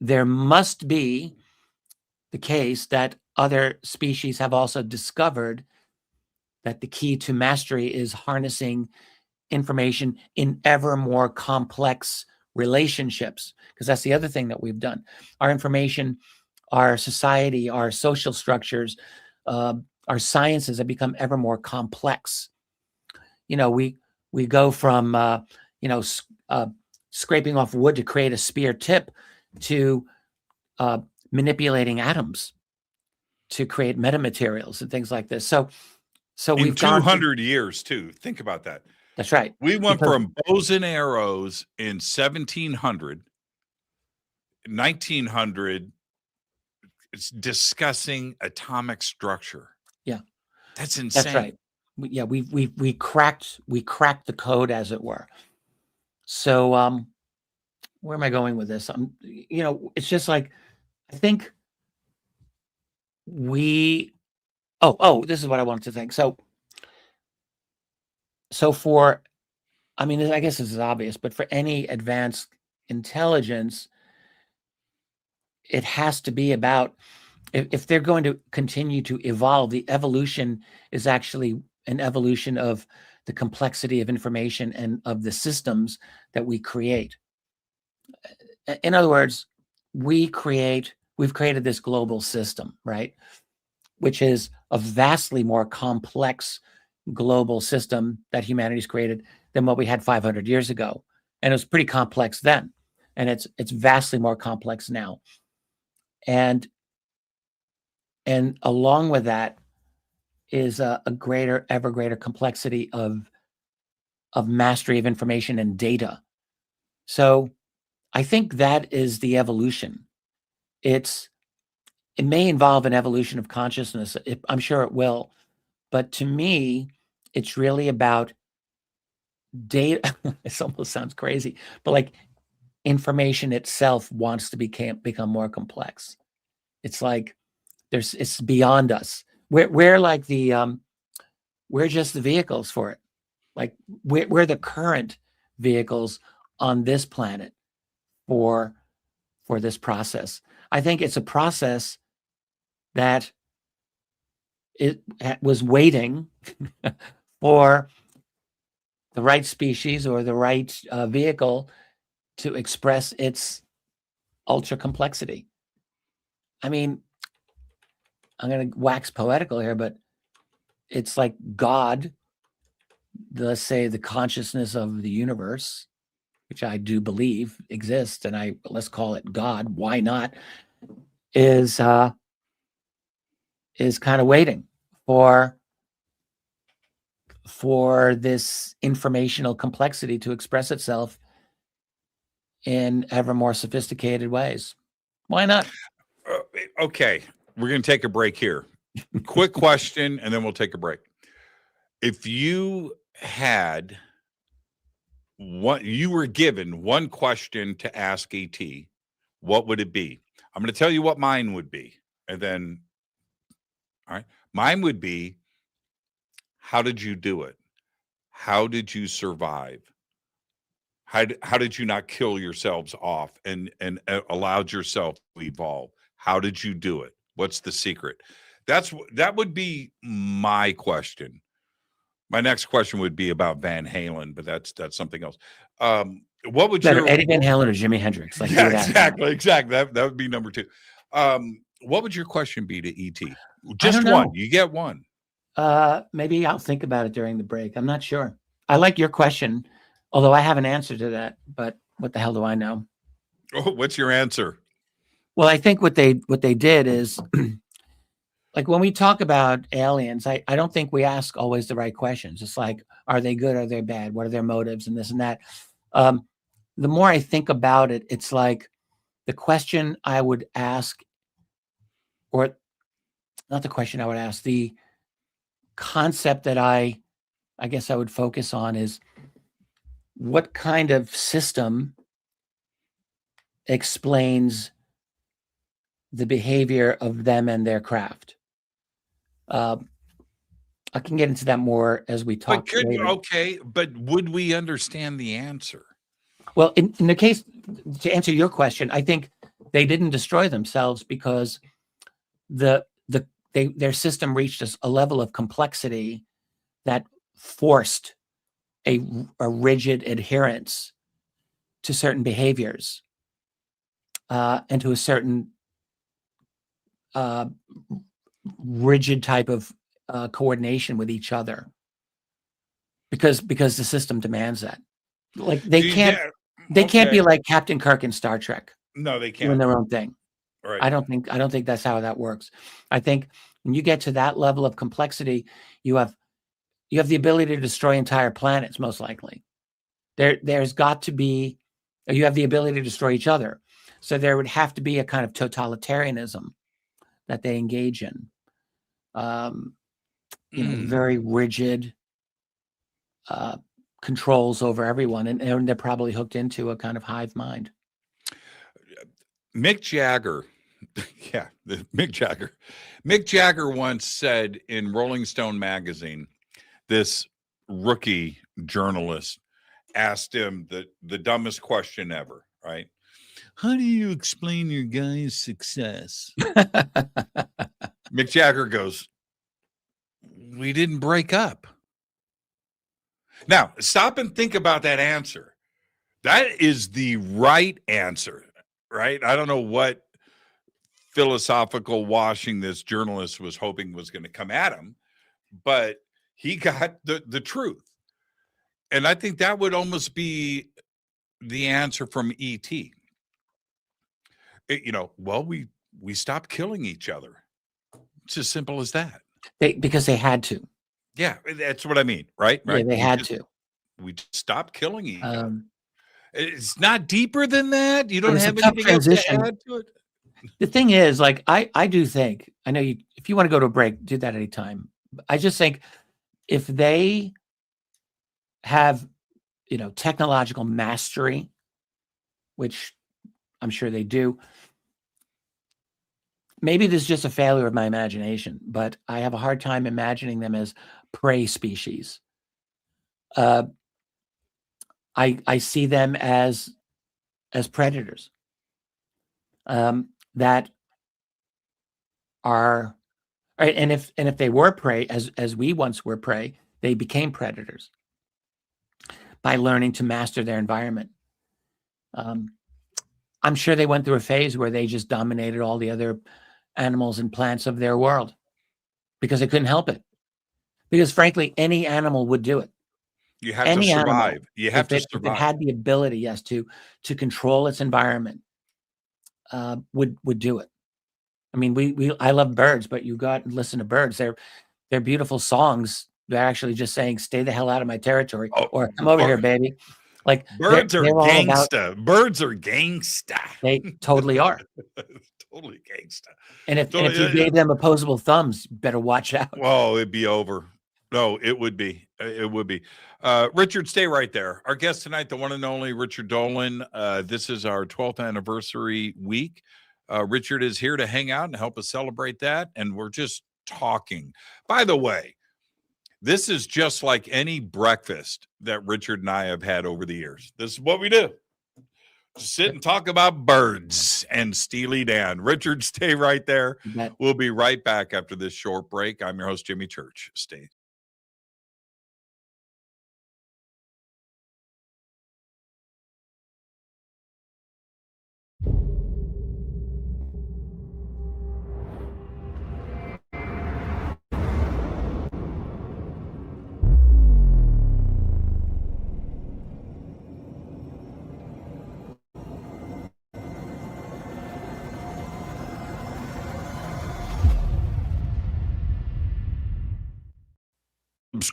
There must be the case that other species have also discovered that the key to mastery is harnessing information in ever more complex relationships, because that's the other thing that we've done. Our information, our society, our social structures, our sciences have become ever more complex. You know, we go from scraping off wood to create a spear tip to manipulating atoms to create metamaterials and things like this. So in we've gone 200 years too. Think about that. That's right. We went from bows and arrows in 1700, 1900, it's discussing atomic structure. Yeah, that's insane. That's right. We cracked the code, as it were. So where am I going with this? It's just like, I think this is what I wanted to think. So for, I mean, I guess this is obvious, but for any advanced intelligence, it has to be about, if they're going to continue to evolve, the evolution is actually an evolution of the complexity of information and of the systems that we create. In other words, we've created this global system, right? Which is a vastly more complex global system that humanity's created than what we had 500 years ago. And it was pretty complex then. And it's vastly more complex now. And along with that is a ever greater complexity of mastery of information and data. So I think that is the evolution. It may involve an evolution of consciousness. I'm sure it will. But to me, it's really about data. It almost sounds crazy, but like information itself wants to become more complex. It's like it's beyond us. We're like we're just the vehicles for it. Like we're the current vehicles on this planet for this process. I think it's a process that it was waiting for the right species or the right vehicle to express its ultra complexity. I mean, I'm going to wax poetical here, but it's like God, let's say the consciousness of the universe, which I do believe exists, and let's call it God. Why not? Is kind of waiting for this informational complexity to express itself in ever more sophisticated ways. Why not? Okay, we're going to take a break here. Quick question, and then we'll take a break. If you had you were given one question to ask ET, what would it be? I'm going to tell you what mine would be, and then, all right, mine would be, how did you do it? How did you survive? How did you not kill yourselves off and allowed yourself to evolve? How did you do it? What's the secret? That would be my question. My next question would be about Van Halen, but that's something else. What would your Eddie Van Halen or Jimi Hendrix? Like, yeah, exactly. That would be number two. What would your question be to ET? Just one. You get one. Maybe I'll think about it during the break. I'm not sure. I like your question, although I have an answer to that. But what the hell do I know? Oh, what's your answer? Well, I think what they did is like when we talk about aliens, I don't think we ask always the right questions. It's like, are they good? Are they bad? What are their motives and this and that? The more I think about it, it's like the question I would ask, or not the question I would ask, the concept that I guess I would focus on is what kind of system explains the behavior of them and their craft. I can get into that more as we talk later. Okay, but would we understand the answer? Well, in the case, to answer your question, I think they didn't destroy themselves because their system reached a level of complexity that forced a rigid adherence to certain behaviors and to a certain rigid type of coordination with each other, because the system demands that. Like they can't be like Captain Kirk in Star Trek. No, they can't doing their own thing. Right. I don't think that's how that works. I think when you get to that level of complexity, you have the ability to destroy entire planets. Most likely, there's got to be. You have the ability to destroy each other. So there would have to be a kind of totalitarianism that they engage in. Very rigid controls over everyone, and they're probably hooked into a kind of hive mind. Mick Jagger, Mick Jagger once said in Rolling Stone magazine, this rookie journalist asked him the dumbest question ever, right? How do you explain your guy's success? Mick Jagger goes, we didn't break up. Now, stop and think about that answer. That is the right answer, right? I don't know what philosophical washing this journalist was hoping was going to come at him, but he got the truth. And I think that would almost be the answer from E.T. We stopped killing each other. It's as simple as that. Because they had to. Yeah, that's what I mean, right? Yeah, they had to. We stopped killing each other. It's not deeper than that. You don't have anything else to add to it. The thing is, like, I do think, I know you, if you want to go to a break, do that anytime. I just think if they have, technological mastery, which I'm sure they do, maybe this is just a failure of my imagination, but I have a hard time imagining them as prey species. I see them as predators that are, right, and if they were prey, as we once were prey, they became predators by learning to master their environment. I'm sure they went through a phase where they just dominated all the other animals and plants of their world because they couldn't help it. Because frankly, any animal would do it. You have to survive. You have to survive. If it had the ability, yes, to control its environment, would do it. I mean, I love birds, but you got to listen to birds. They're beautiful songs. They're actually just saying, "Stay the hell out of my territory," or "Come over here, baby." Like birds are gangsta. Birds are gangsta. They totally are. Totally gangsta. And if you gave them opposable thumbs, better watch out. Well, it'd be over. No, it would be. It would be. Richard, stay right there. Our guest tonight, the one and only Richard Dolan. This is our 12th anniversary week. Richard is here to hang out and help us celebrate that. And we're just talking. By the way, this is just like any breakfast that Richard and I have had over the years. This is what we do. Just sit and talk about birds and Steely Dan. Richard, stay right there. We'll be right back after this short break. I'm your host, Jimmy Church. Stay.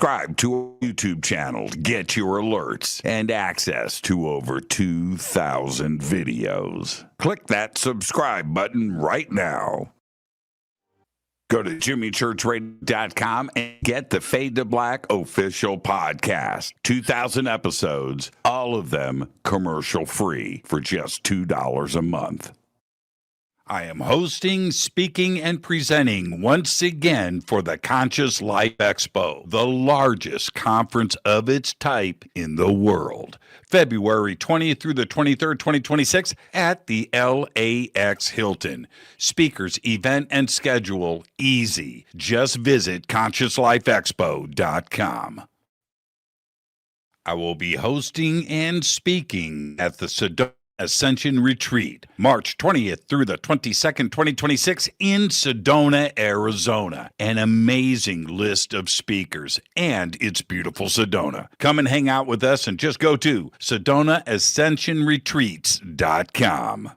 subscribe to our YouTube channel to get your alerts and access to over 2,000 videos. Click that subscribe button right now. Go to jimmychurchradio.com and get the Fade to Black official podcast. 2,000 episodes, all of them commercial free for just $2 a month. I am hosting, speaking, and presenting once again for the Conscious Life Expo, the largest conference of its type in the world. February 20th through the 23rd, 2026 at the LAX Hilton. Speakers, event, and schedule easy. Just visit ConsciousLifeExpo.com. I will be hosting and speaking at the Sedona Ascension Retreat, March 20th through the 22nd, 2026 in Sedona, Arizona. An amazing list of speakers, and it's beautiful Sedona. Come and hang out with us and just go to SedonaAscensionRetreats.com.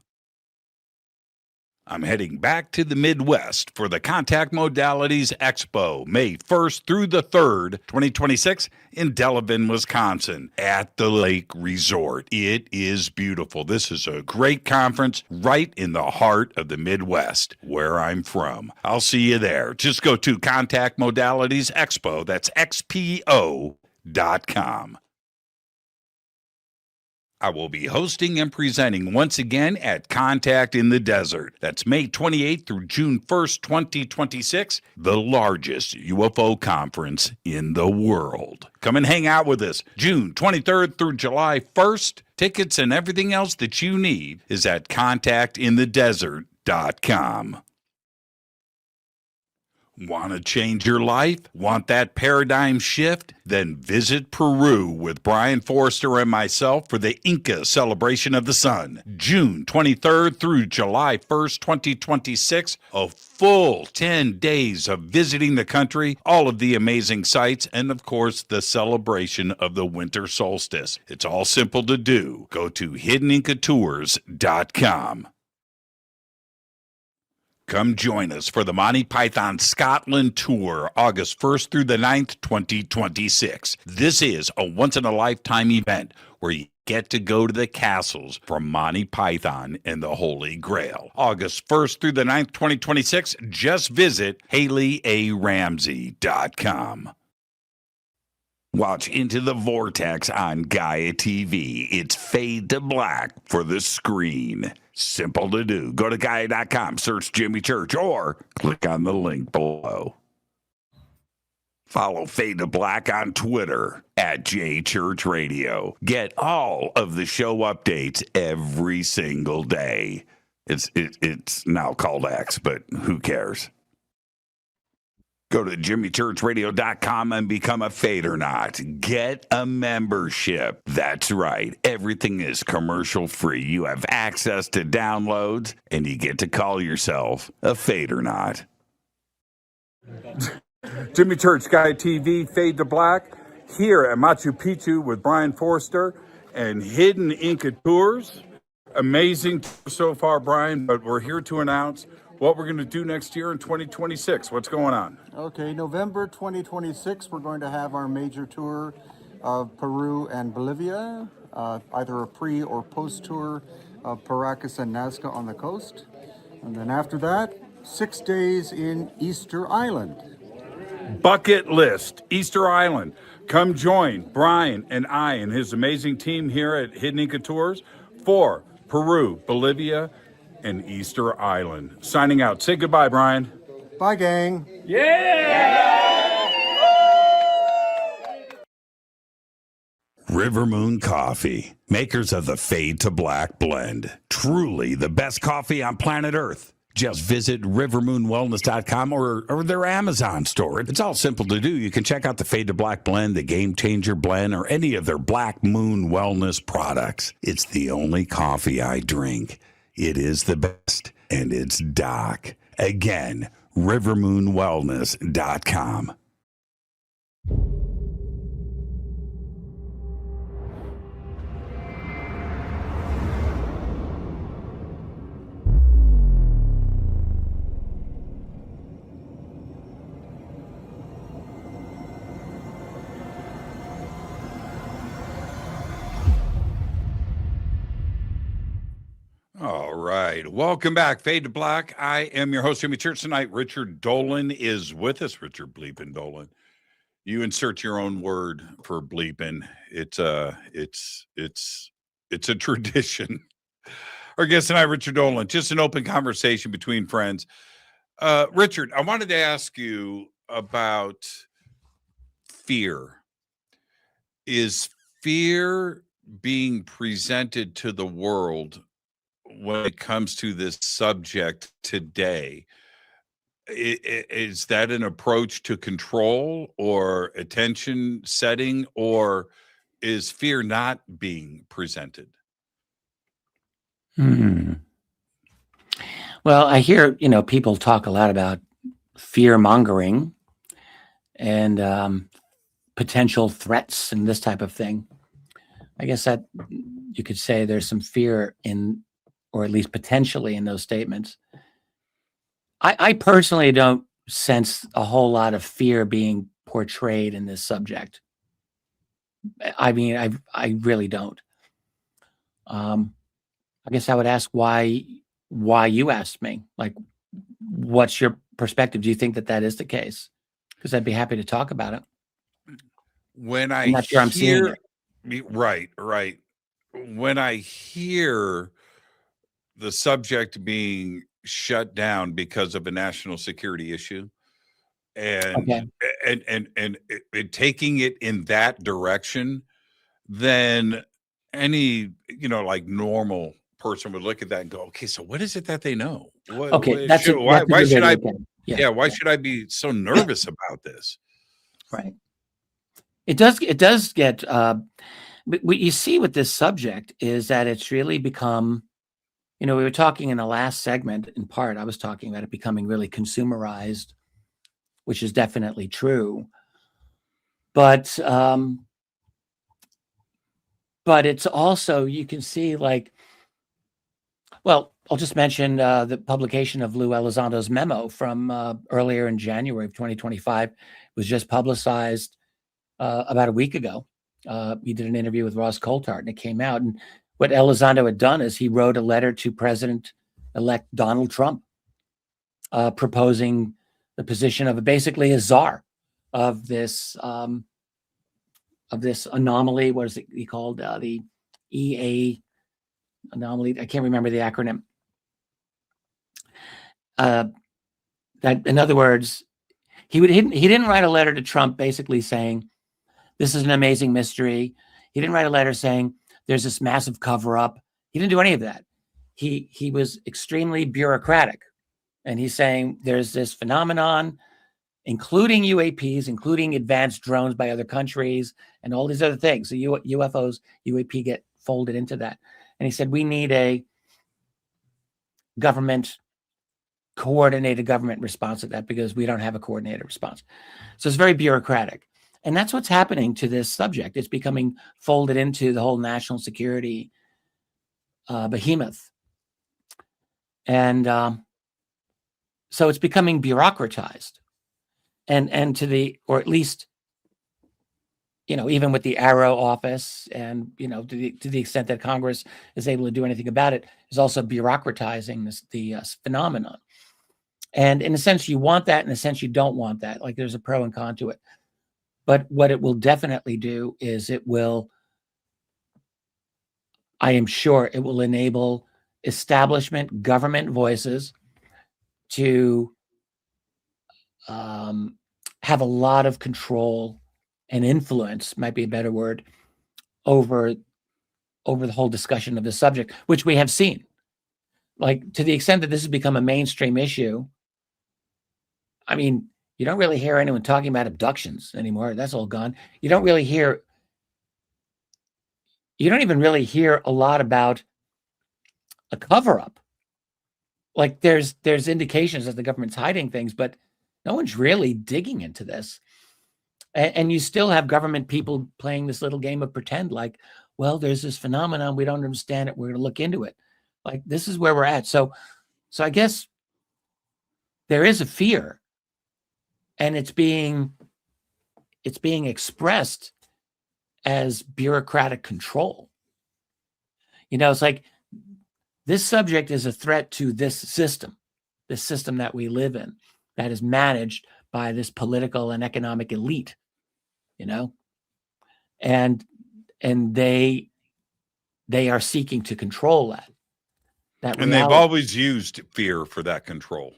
I'm heading back to the Midwest for the Contact Modalities Expo, May 1st through the 3rd, 2026, in Delavan, Wisconsin, at the Lake Resort. It is beautiful. This is a great conference right in the heart of the Midwest, where I'm from. I'll see you there. Just go to Contact Modalities Expo, that's XPO.com. I will be hosting and presenting once again at Contact in the Desert. That's May 28th through June 1st, 2026, the largest UFO conference in the world. Come and hang out with us June 23rd through July 1st. Tickets and everything else that you need is at contactinthedesert.com. Want to change your life? Want that paradigm shift? Then visit Peru with Brian Forrester and myself for the Inca Celebration of the Sun, June 23rd through July 1st, 2026. A full 10 days of visiting the country, all of the amazing sights, and of course, the celebration of the winter solstice. It's all simple to do. Go to hiddenincatours.com. Come join us for the Monty Python Scotland Tour, August 1st through the 9th, 2026. This is a once-in-a-lifetime event where you get to go to the castles from Monty Python and the Holy Grail. August 1st through the 9th, 2026. Just visit HaleyARamsey.com. Watch Into the Vortex on Gaia TV. It's Fade to Black for the screen. Simple to do. Go to Gaia.com, search Jimmy Church, or click on the link below. Follow Fade to Black on Twitter at JChurchRadio. Get all of the show updates every single day. It's now called X, but who cares? Go to jimmychurchradio.com and become a Fadernaut. Get a membership. That's right. Everything is commercial free. You have access to downloads, and you get to call yourself a Fadernaut. Jimmy Church, Gaia TV, Fade to Black, here at Machu Picchu with Brian Forrester and Hidden Inca Tours. Amazing so far, Brian, but we're here to announce what we're going to do next year in 2026. What's going on? Okay, November 2026, we're going to have our major tour of Peru and Bolivia, either a pre or post tour of Paracas and Nazca on the coast. And then after that, 6 days in Easter Island. Bucket list, Easter Island. Come join Brian and I and his amazing team here at Hidden Inca Tours for Peru, Bolivia, and Easter Island. Signing out. Say goodbye, Brian. Bye, gang. River Moon Coffee, makers of the Fade to Black blend. Truly the best coffee on planet Earth. Just visit rivermoonwellness.com or their Amazon store. It's all simple to do. You can check out the Fade to Black blend, the Game Changer blend, or any of their Black Moon Wellness products. It's the only coffee I drink. It is the best, and it's Doc. Again, rivermoonwellness.com. All right. Welcome back. Fade to Black. I am your host, Jimmy Church. Tonight, Richard Dolan is with us. Richard Bleepin Dolan. You insert your own word for bleeping. It's a tradition. Our guest tonight, Richard Dolan, just an open conversation between friends. Richard, I wanted to ask you about fear. Is fear being presented to the world when it comes to this subject today? Is that an approach to control or attention setting, or is fear not being presented? Well, I hear, people talk a lot about fear mongering and potential threats and this type of thing. I guess that you could say there's some fear in, or at least potentially in those statements. I personally don't sense a whole lot of fear being portrayed in this subject. I mean, I really don't. I guess I would ask why you asked me, like, what's your perspective? Do you think that is the case? Because I'd be happy to talk about it. When I'm not sure I'm seeing it. Right. When I hear the subject being shut down because of a national security issue, and it taking it in that direction, then any like normal person would look at that and go, okay, so what is it that they know? Why should I be so nervous about this? Right. It does get but what you see with this subject is that it's really become, we were talking in the last segment, in part, I was talking about it becoming really consumerized, which is definitely true. But it's also, you can see, like, well, I'll just mention the publication of Lou Elizondo's memo from earlier in January of 2025. It was just publicized about a week ago. He did an interview with Ross Coulthart, and it came out. And what Elizondo had done is he wrote a letter to President-elect Donald Trump, proposing the position of basically a czar of this anomaly. What is it he called? The EA anomaly. I can't remember the acronym. That, in other words, he didn't write a letter to Trump basically saying this is an amazing mystery. He didn't write a letter saying there's this massive cover-up. He didn't do any of that. He was extremely bureaucratic, and he's saying there's this phenomenon, including UAPs, including advanced drones by other countries, and all these other things. So UFOs, UAP get folded into that. And he said we need a coordinated government response to that because we don't have a coordinated response. So it's very bureaucratic. And that's what's happening to this subject. It's becoming folded into the whole national security behemoth. And so it's becoming bureaucratized. And or at least, even with the Arrow office and, to the extent that Congress is able to do anything about it, is also bureaucratizing the phenomenon. And in a sense, you want that. In a sense, you don't want that. Like, there's a pro and con to it. But what it will definitely do is I am sure it will enable establishment government voices to have a lot of control and influence, might be a better word, over the whole discussion of this subject, which we have seen. Like, to the extent that this has become a mainstream issue, I mean, you don't really hear anyone talking about abductions anymore. That's all gone. You don't even really hear a lot about a cover-up. Like, there's indications that the government's hiding things, but no one's really digging into this. And you still have government people playing this little game of pretend, like, well, there's this phenomenon, we don't understand it, we're going to look into it. Like, this is where we're at. So I guess there is a fear, and it's being expressed as bureaucratic control. It's like This subject is a threat to this system that we live in, that is managed by this political and economic elite, you know, and they are seeking to control that. And they've always used fear for that control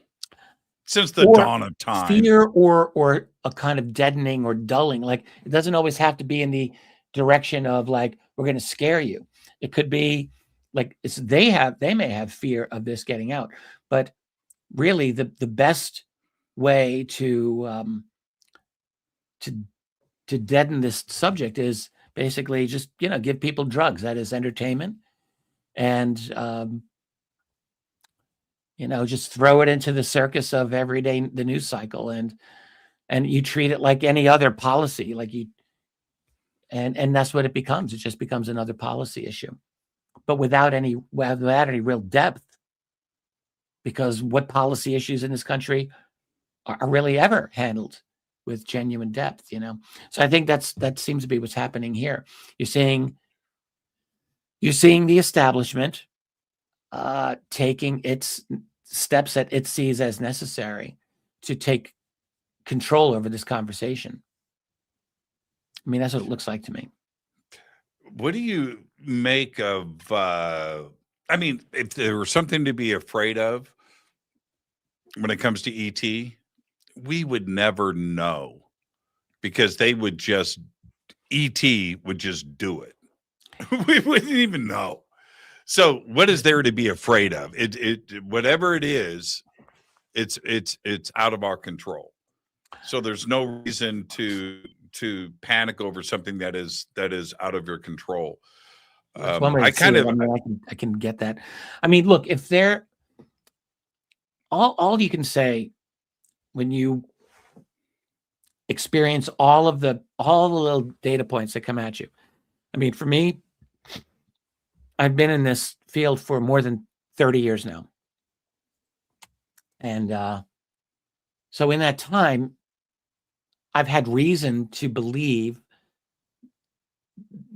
since the dawn of time. Fear or a kind of deadening or dulling. Like, it doesn't always have to be in the direction of like, we're going to scare you. It could be like they may have fear of this getting out, but really the best way to deaden this subject is basically just, you know, give people drugs. That is entertainment, and you know, just throw it into the circus of the news cycle, and you treat it like any other policy, like you, and that's what it becomes. It just becomes another policy issue, but without any real depth. Because what policy issues in this country are really ever handled with genuine depth, you know? So I think that seems to be what's happening here. You're seeing the establishment taking its steps that it sees as necessary to take control over this conversation. I mean, that's what it looks like to me. What do you make of, I mean, if there was something to be afraid of when it comes to ET, we would never know, because ET would just do it. We wouldn't even know. So what is there to be afraid of? Whatever it is, it's out of our control. So there's no reason to panic over something that is out of your control. I can get that. I mean, look, if they're all you can say when you experience all the little data points that come at you. I mean, for me, I've been in this field for more than 30 years now. And so in that time, I've had reason to believe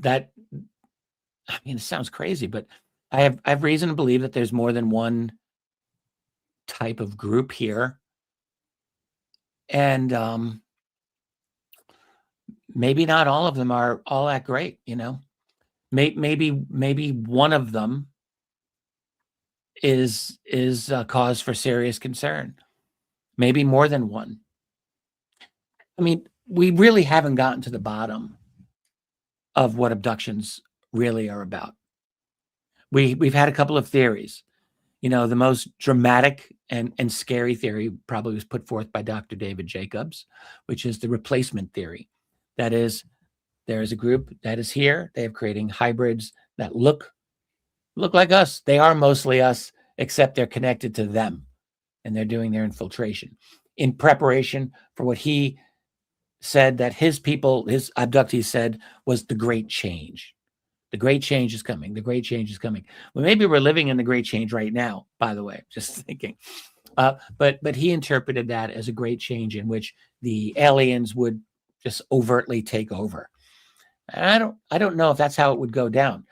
that, I mean, it sounds crazy, but I have reason to believe that there's more than one type of group here. And maybe not all of them are all that great, you know. Maybe one of them is a cause for serious concern. Maybe more than one. I mean, we really haven't gotten to the bottom of what abductions really are about. We've had a couple of theories. You know, the most dramatic and scary theory probably was put forth by Dr. David Jacobs, which is the replacement theory. That is, there is a group that is here. They are creating hybrids that look like us. They are mostly us, except they're connected to them, and they're doing their infiltration in preparation for what he said that his abductees said was the great change. The great change is coming. The great change is coming. Well, maybe we're living in the great change right now, by the way, just thinking. But he interpreted that as a great change in which the aliens would just overtly take over. And I don't know if that's how it would go down,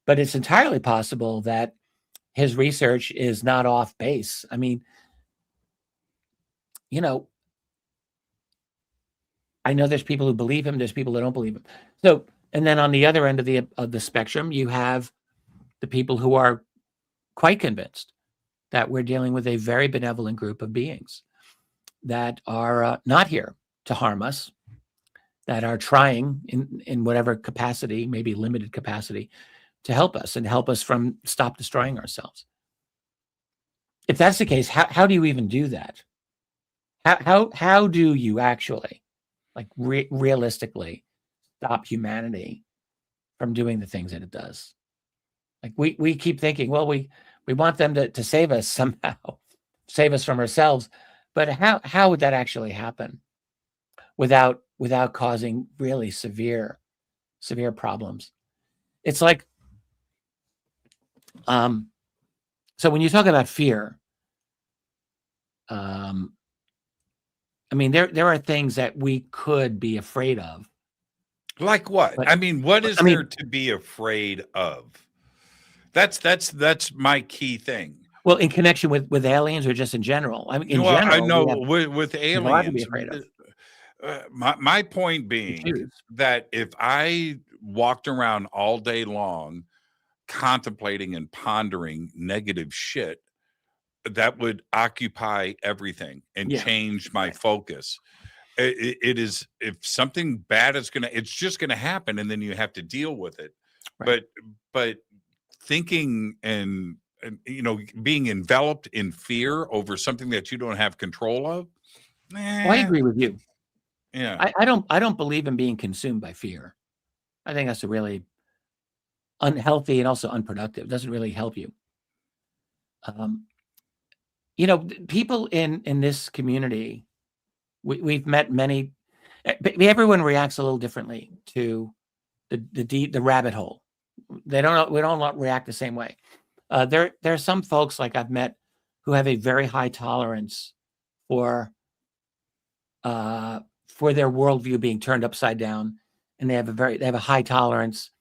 but it's entirely possible that his research is not off base. I mean, you know, I know there's people who believe him. There's people that don't believe him. So, and then on the other end of the spectrum, you have the people who are quite convinced that we're dealing with a very benevolent group of beings that are not here to harm us, that are trying in whatever capacity, maybe limited capacity, to help us and help us from stop destroying ourselves. If that's the case, how do you even do that? How do you actually, like, realistically stop humanity from doing the things that it does? Like, we keep thinking, well, we want them to save us somehow, save us from ourselves. But how would that actually happen without causing really severe problems? It's like, so when you talk about fear, I mean, there are things that we could be afraid of. Like what? But, I mean, what is there to be afraid of? That's my key thing. Well, in connection with aliens or just in general? I mean, in Well, general, I know we with have a lot to be aliens. afraid of. My point being choose. that if I walked around all day long contemplating and pondering negative shit, that would occupy everything and Yeah. change my focus. It is, if something bad is it's just gonna happen, and then you have to deal with it. Right. But thinking and being enveloped in fear over something that you don't have control of. Well, I agree with you. Yeah. I don't believe in being consumed by fear. I think that's a really unhealthy and also unproductive. It doesn't really help you. People in this community, we've met many. Everyone reacts a little differently to the rabbit hole. We don't react the same way. There are some folks like I've met who have a very high tolerance for their worldview being turned upside down, and they have a high tolerance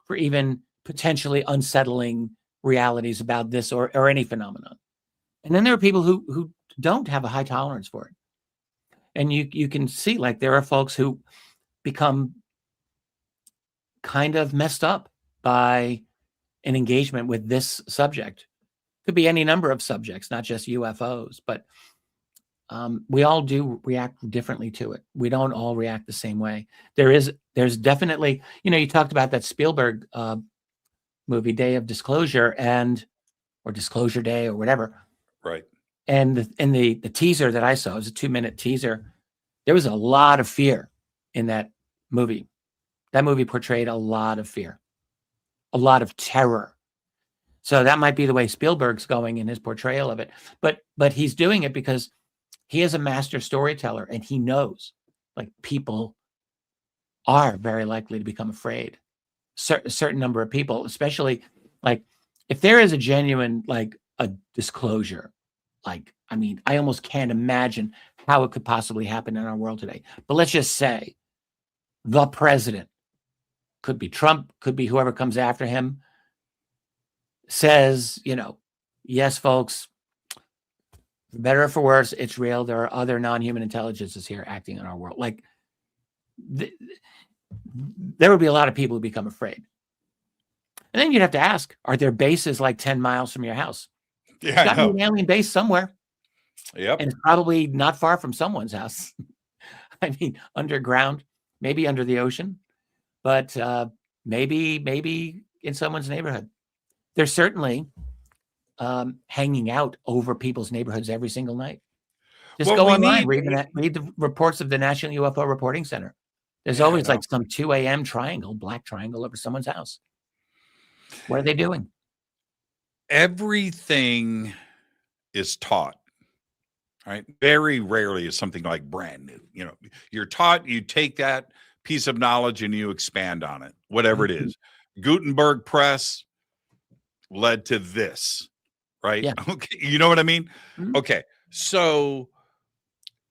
for even potentially unsettling realities about this or any phenomenon. And then there are people who don't have a high tolerance for it. And you can see, like, there are folks who become kind of messed up by an engagement with this subject. Could be any number of subjects, not just UFOs, but we all do react differently to it. We don't all react the same way. There's definitely, you talked about that Spielberg movie, Day of Disclosure, or Disclosure Day, or whatever. Right. And the teaser that I saw, it was a 2-minute teaser. There was a lot of fear in that movie. That movie portrayed a lot of fear, a lot of terror. So that might be the way Spielberg's going in his portrayal of it. But he's doing it because he is a master storyteller, and he knows, like, people are very likely to become afraid. A certain number of people, especially, like, if there is a genuine, like, a disclosure, like, I mean, I almost can't imagine how it could possibly happen in our world today. But let's just say the president, could be Trump, could be whoever comes after him, says, yes, folks, for better or for worse, it's real. There are other non-human intelligences here acting in our world. Like, there would be a lot of people who become afraid. And then you'd have to ask, are there bases like 10 miles from your house? Yeah, Got to be an alien base somewhere. Yep. And it's probably not far from someone's house. I mean, underground, maybe under the ocean, but maybe in someone's neighborhood. They're certainly hanging out over people's neighborhoods every single night. Just go online, read the reports of the National UFO Reporting Center. There's always like some 2 a.m. black triangle over someone's house. What are they doing? Everything is taught, right? Very rarely is something like brand new. You're taught, you take that piece of knowledge and you expand on it, whatever it is. Gutenberg press led to this, right? Yeah. Okay. You know what I mean? Mm-hmm. Okay. So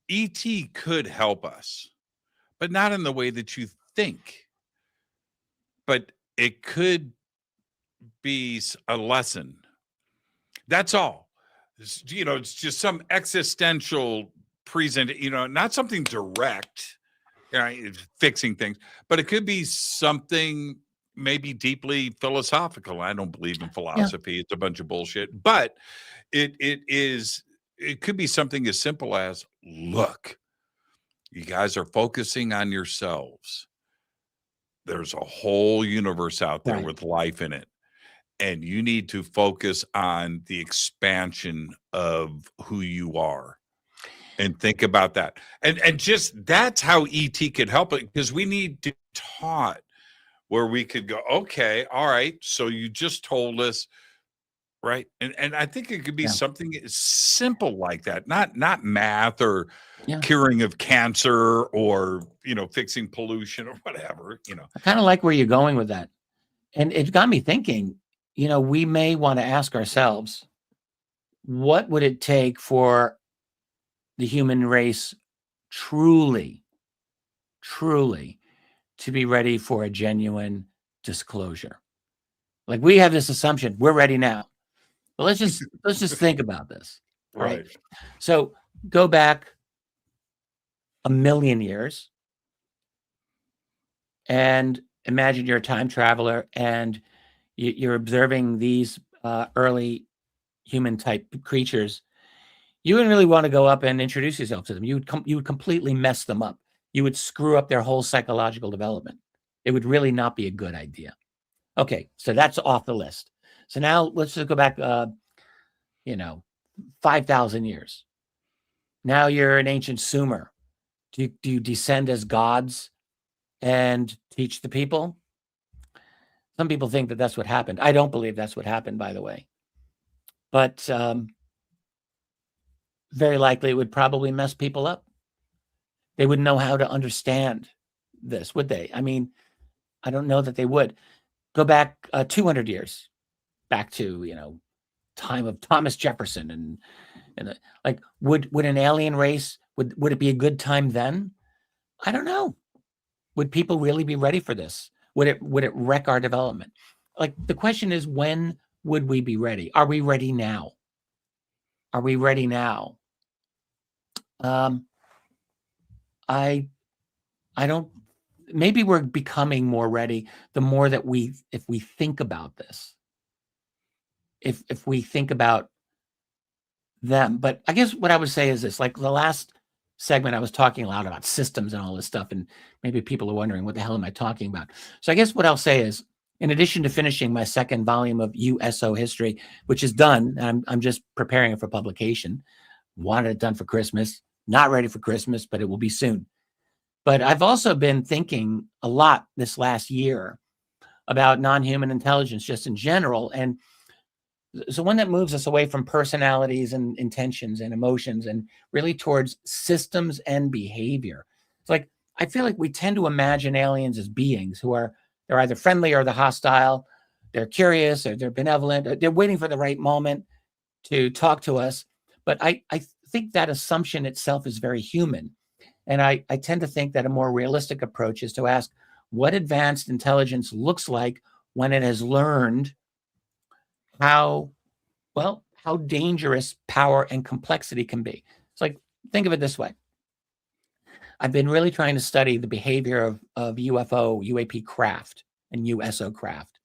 ET could help us, but not in the way that you think. But it could be a lesson. That's all. It's just some existential not something direct, fixing things, but it could be something maybe deeply philosophical. I don't believe in philosophy. Yeah. It's a bunch of bullshit, but it could be something as simple as, look, you guys are focusing on yourselves. There's a whole universe out there with life in it. And you need to focus on the expansion of who you are and think about that. And just that's how ET could help it, because we need to be taught where we could go, okay, all right, so you just told us, right? And I think it could be something simple like that, not math or curing of cancer or, fixing pollution or whatever, I kind of like where you're going with that. And it got me thinking, we may want to ask ourselves, what would it take for the human race truly to be ready for a genuine disclosure? Like we have this assumption, we're ready now. But let's just think about this. Right. So go back 1 million years and imagine you're a time traveler and you're observing these early human type creatures. You wouldn't really want to go up and introduce yourself to them. You would completely mess them up. You would screw up their whole psychological development. It would really not be a good idea. Okay, so that's off the list. So now let's just go back, 5,000 years. Now you're an ancient Sumer. Do you descend as gods and teach the people? Some people think that that's what happened. I don't believe that's what happened, by the way. But very likely it would probably mess people up. They wouldn't know how to understand this, would they? I mean, I don't know that they would. Go back 200 years, back to, time of Thomas Jefferson. And like, would an alien race, would it be a good time then? I don't know. Would people really be ready for this? Would it wreck our development? Like, the question is, when would we be ready? Are we ready now? Are we ready now? I don't, maybe we're becoming more ready the more that if we think about this, if we think about them. But I guess what I would say is this, like the last segment, I was talking a lot about systems and all this stuff, and maybe people are wondering, what the hell am I talking about? So I guess what I'll say is, in addition to finishing my second volume of USO history, which is done, I'm just preparing it for publication. Wanted it done for Christmas, not ready for Christmas, but it will be soon. But I've also been thinking a lot this last year about non-human intelligence just in general. And so one that moves us away from personalities and intentions and emotions and really towards systems and behavior. It's like, I feel like we tend to imagine aliens as beings who they're either friendly or they're hostile. They're curious or they're benevolent. They're waiting for the right moment to talk to us. But I think that assumption itself is very human. And I tend to think that a more realistic approach is to ask what advanced intelligence looks like when it has learned how dangerous power and complexity can be. It's like, think of it this way. I've been really trying to study the behavior of UAP craft and USO craft.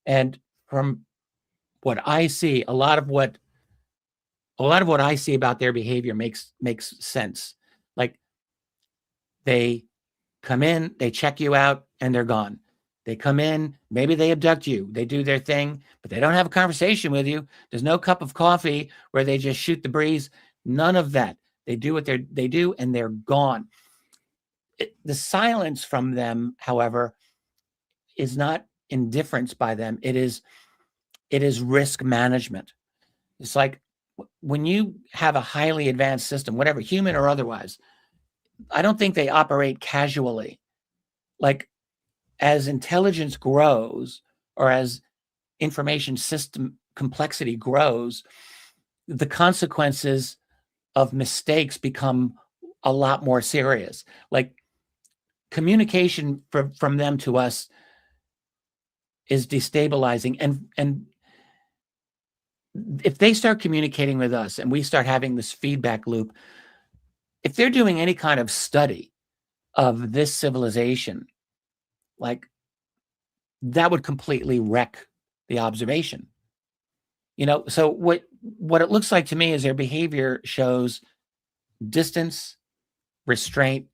And from what I see, a lot of what I see about their behavior makes sense. Like, they come in, they check you out, and they're gone. They come in, maybe they abduct you, they do their thing, but they don't have a conversation with you. There's no cup of coffee where they just shoot the breeze. None of that. They do what they do, and they're gone. The silence from them, however, is not indifference by them. It is risk management. It's like when you have a highly advanced system, whatever, human or otherwise, I don't think they operate casually. Like, as intelligence grows or as information system complexity grows, the consequences of mistakes become a lot more serious. Like, communication from them to us is destabilizing. And if they start communicating with us and we start having this feedback loop, if they're doing any kind of study of this civilization, like, that would completely wreck the observation. So what it looks like to me is their behavior shows distance, restraint,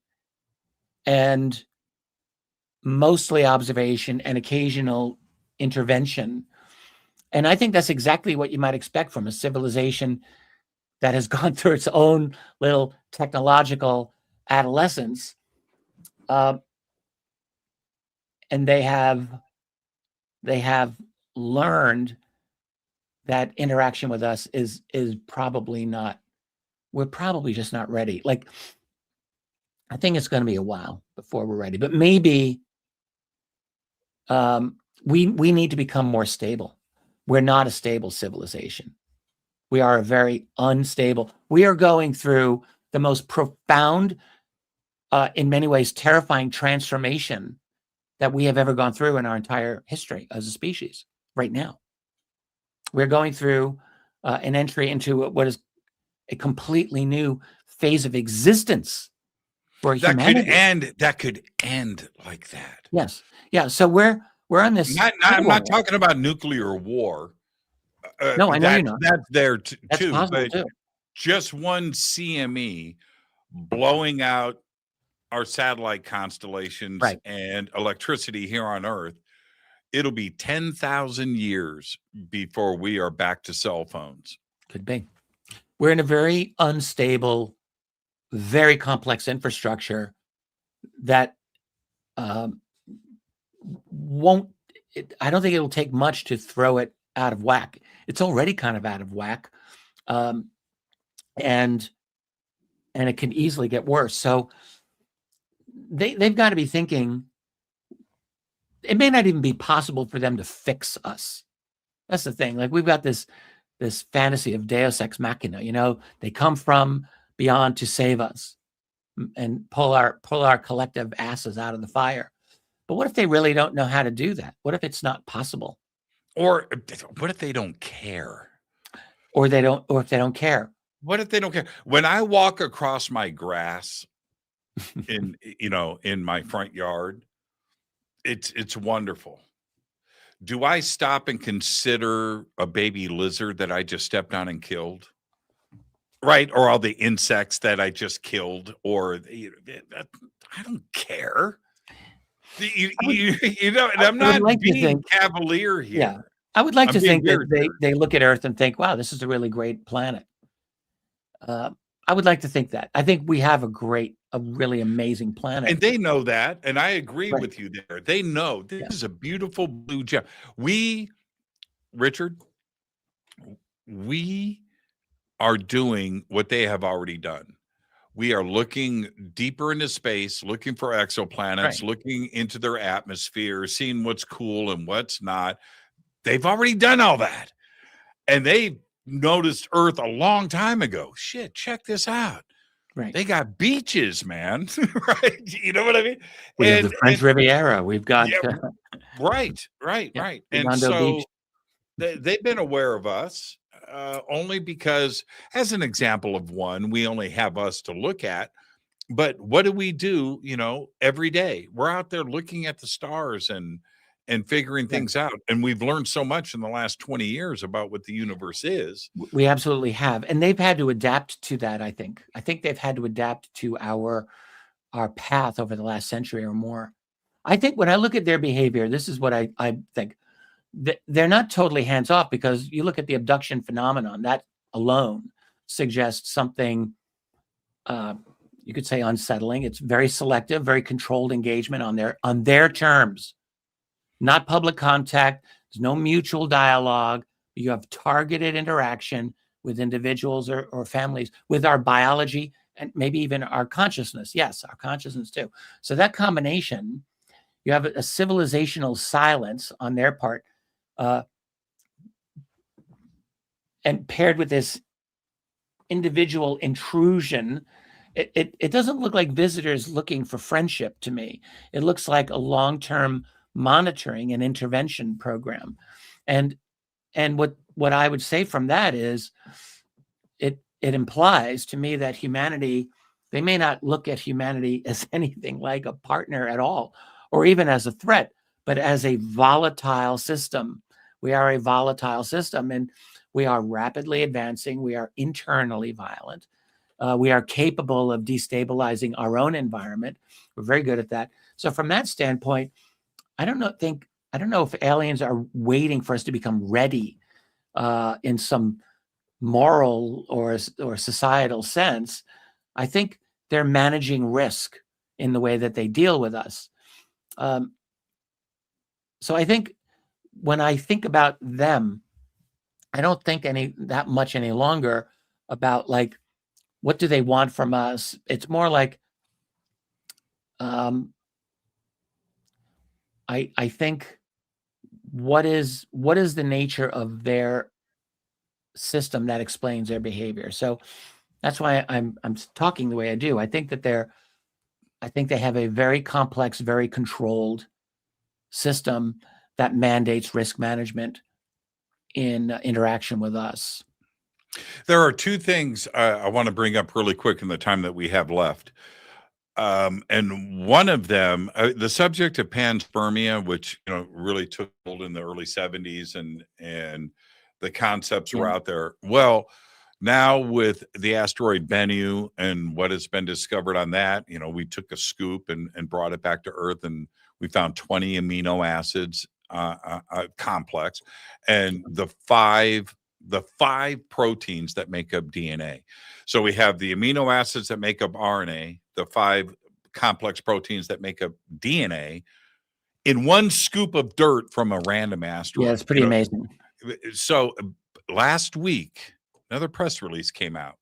and mostly observation and occasional intervention. And I think that's exactly what you might expect from a civilization that has gone through its own little technological adolescence. And they have learned that interaction with us is probably not, we're probably just not ready. Like, I think it's going to be a while before we're ready, but maybe we need to become more stable. We're not a stable civilization. We are a very unstable. We are going through the most profound, in many ways, terrifying transformation that we have ever gone through in our entire history as a species right now. We're going through an entry into what is a completely new phase of existence for humanity. That could end like that. Yes. Yeah. So we're on this. I'm not talking about nuclear war. No, I know you're not. That's there That's too. possible But too. just one CME blowing out our satellite constellations Right. and electricity here on Earth, it'll be 10,000 years before we are back to cell phones. Could be. We're in a very unstable, very complex infrastructure that won't. I don't think it'll take much to throw it out of whack. It's already kind of out of whack, and it can easily get worse. So they've got to be thinking. It may not even be possible for them to fix us. That's the thing. Like, we've got this fantasy of Deus ex machina. You know, they come from beyond to save us and pull our collective asses out of the fire. But what if they really don't know how to do that? What if it's not possible? Or what if they don't care? Or if they don't care? What if they don't care? When I walk across my grass in my front yard, it's wonderful. Do I stop and consider a baby lizard that I just stepped on and killed? Right? Or all the insects that I just killed? Or I don't care. And I'm not being cavalier here. Yeah, I would like to think that they look at Earth and think, "Wow, this is a really great planet." I would like to think that. I think we have a really amazing planet. And they know that. And I agree with you there. They know this is a beautiful blue gem. Richard, we are doing what they have already done. We are looking deeper into space, looking for exoplanets, looking into their atmosphere, seeing what's cool and what's not. They've already done all that. And they noticed Earth a long time ago. Shit, check this out. Right. They got beaches, man. Right. You know what I mean? We have the French Riviera. We've got right. And so they've been aware of us only because, as an example of one, we only have us to look at. But what do we do, every day? We're out there looking at the stars and figuring things out. And we've learned so much in the last 20 years about what the universe is. We absolutely have. And they've had to adapt to that, I think. I think they've had to adapt to our path over the last century or more. I think when I look at their behavior, this is what I think. They're not totally hands-off, because you look at the abduction phenomenon, that alone suggests something, you could say, unsettling. It's very selective, very controlled engagement on their terms. Not public contact. There's no mutual dialogue. You have targeted interaction with individuals or families, with our biology, and maybe even our consciousness. Yes, our consciousness too. So that combination, you have a civilizational silence on their part, and paired with this individual intrusion. It doesn't look like visitors looking for friendship to me. It looks like a long-term monitoring and intervention program. And what I would say from that is it implies to me that humanity, they may not look at humanity as anything like a partner at all, or even as a threat, but as a volatile system. We are a volatile system, and we are rapidly advancing. We are internally violent. We are capable of destabilizing our own environment. We're very good at that. So from that standpoint, I don't know if aliens are waiting for us to become ready in some moral or societal sense. I think they're managing risk in the way that they deal with us. So I think when I think about them, I don't think that much any longer about, like, what do they want from us? It's more like, I think what is the nature of their system that explains their behavior. So that's why I'm talking the way I do. I think they have a very complex, very controlled system that mandates risk management in interaction with us. There are two things I want to bring up really quick in the time that we have left. And one of them, the subject of panspermia, which really took hold in the early 70s, and the concepts were out there. Well, now with the asteroid Bennu and what has been discovered on that, we took a scoop and brought it back to Earth, and we found 20 amino acids complex, and the five proteins that make up DNA. So we have the amino acids that make up RNA, the 5 complex proteins that make up DNA, in one scoop of dirt from a random asteroid. Yeah, it's pretty amazing. So last week, another press release came out.